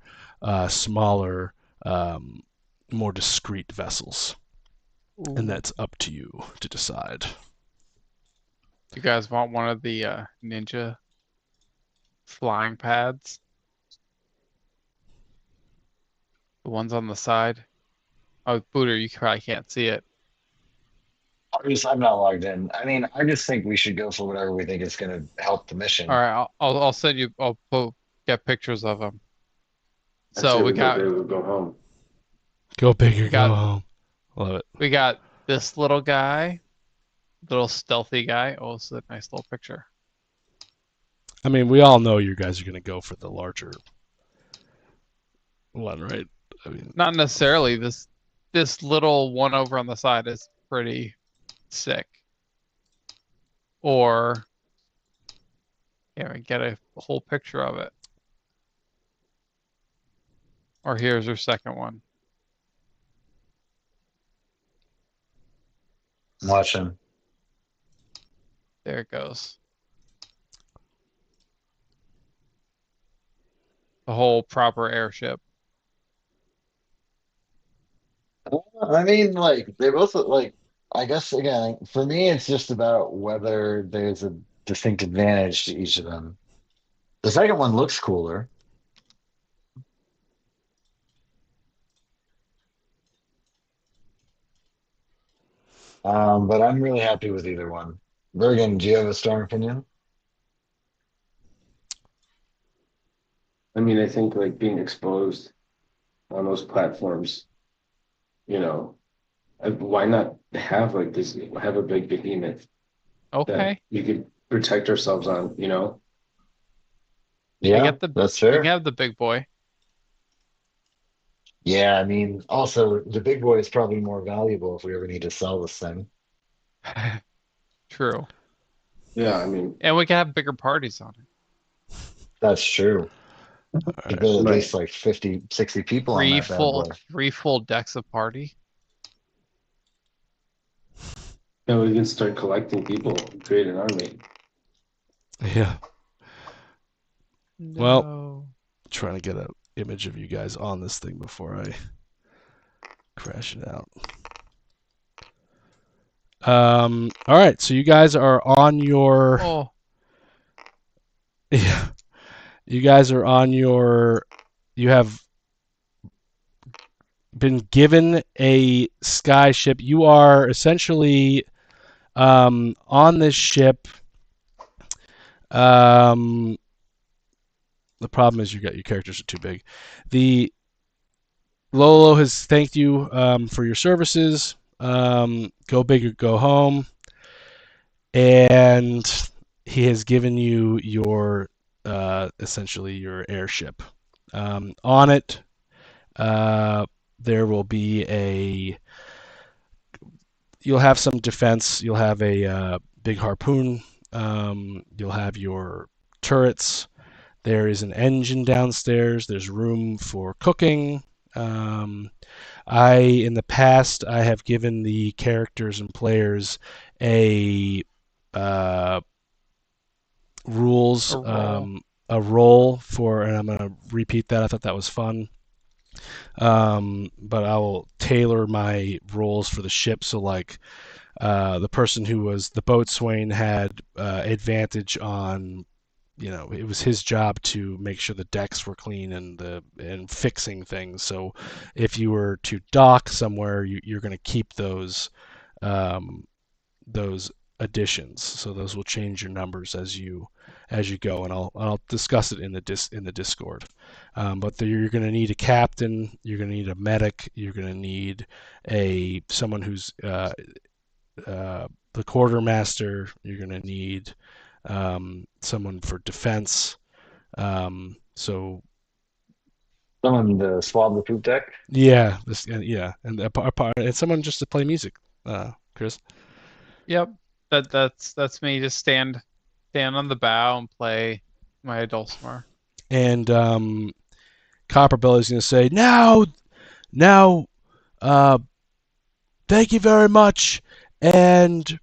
smaller, more discreet vessels. Ooh. And that's up to you to decide. You guys want one of the ninja flying pads? The ones on the side? Oh, Booter, you probably can't see it. I'm not logged in. I mean, I just think we should go for whatever we think is going to help the mission. All right, I'll send you. Get pictures of them. I'd So say we go got big or go home. Go big or got- go home. Love it. we got this little guy, little stealthy guy. Oh, it's a nice little picture. I mean, we all know you guys are going to go for the larger one, right? I mean, Not necessarily. This little one over on the side is pretty sick. Or yeah, we get a whole picture of it. Or here's our second one. Watch him. There it goes. The whole proper airship. I mean, like they both like. I guess again, for me, it's just about whether there's a distinct advantage to each of them. The second one looks cooler. But I'm really happy with either one. Bergen, do you have a strong opinion? I mean, I think like being exposed on those platforms, you know, why not have like this, have a big behemoth that Okay. we could protect ourselves on, you know? We can Yeah, get the that's we can fair. have the big boy. Yeah, I mean, also the big boy is probably more valuable if we ever need to sell this thing. True. Yeah, I mean, And we can have bigger parties on it. That's true. All Could right. fit at right. least like 50, 60 people on Three that bad full boy. three full decks of party. Yeah, we can start collecting people, create an army. Yeah. Well, No. trying to get an image of you guys on this thing before I crash it out. All right, so you guys are on your Oh, yeah, you guys are on your you have been given a sky ship. You are essentially on this ship. Um, the problem is your characters are too big. The Lolo has thanked you for your services. Go big or go home. And he has given you your essentially your airship. On it, there will be a. You'll have some defense. You'll have a big harpoon. You'll have your turrets. There is an engine downstairs. There's room for cooking. In the past, I have given the characters and players a uh, rules, a roll. a role for, and I'm going to repeat that. I thought that was fun. But I will tailor my roles for the ship. So, like, the person who was the boatswain had advantage on, it was his job to make sure the decks were clean and fixing things. So if you were to dock somewhere, you're going to keep those additions. So those will change your numbers as you go, and I'll discuss it in the Discord. But you're going to need a captain. You're going to need a medic. You're going to need someone who's the quartermaster. You're going to need someone for defense. So Someone to swab the poop deck. yeah, and someone just to play music, Chris. Yep. That's me. Just stand on the bow and play my dulcimer. And Copperbell is going to say, now, thank you very much, and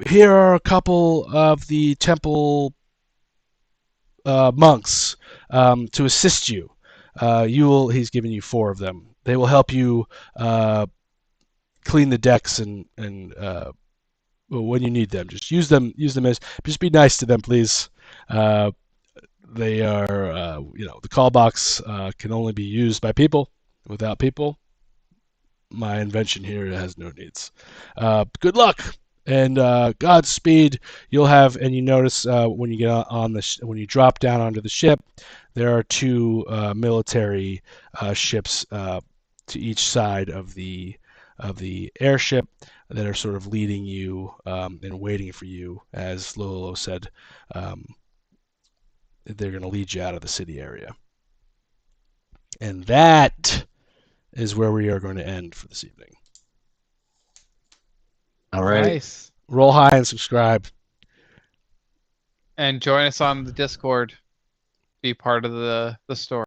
here are a couple of the temple monks to assist you. He's given you 4 of them. They will help you clean the decks and when you need them. Just use them just be nice to them, please. They are the call box can only be used by people. Without people, my invention here has no needs. Good luck and Godspeed. You'll have, and you notice when you get on when you drop down onto the ship, there are 2 military ships to each side of the airship that are sort of leading you and waiting for you. As Lolo said, they're going to lead you out of the city area. And that is where we are going to end for this evening. All right. Nice. Roll high and subscribe. And join us on the Discord. Be part of the story.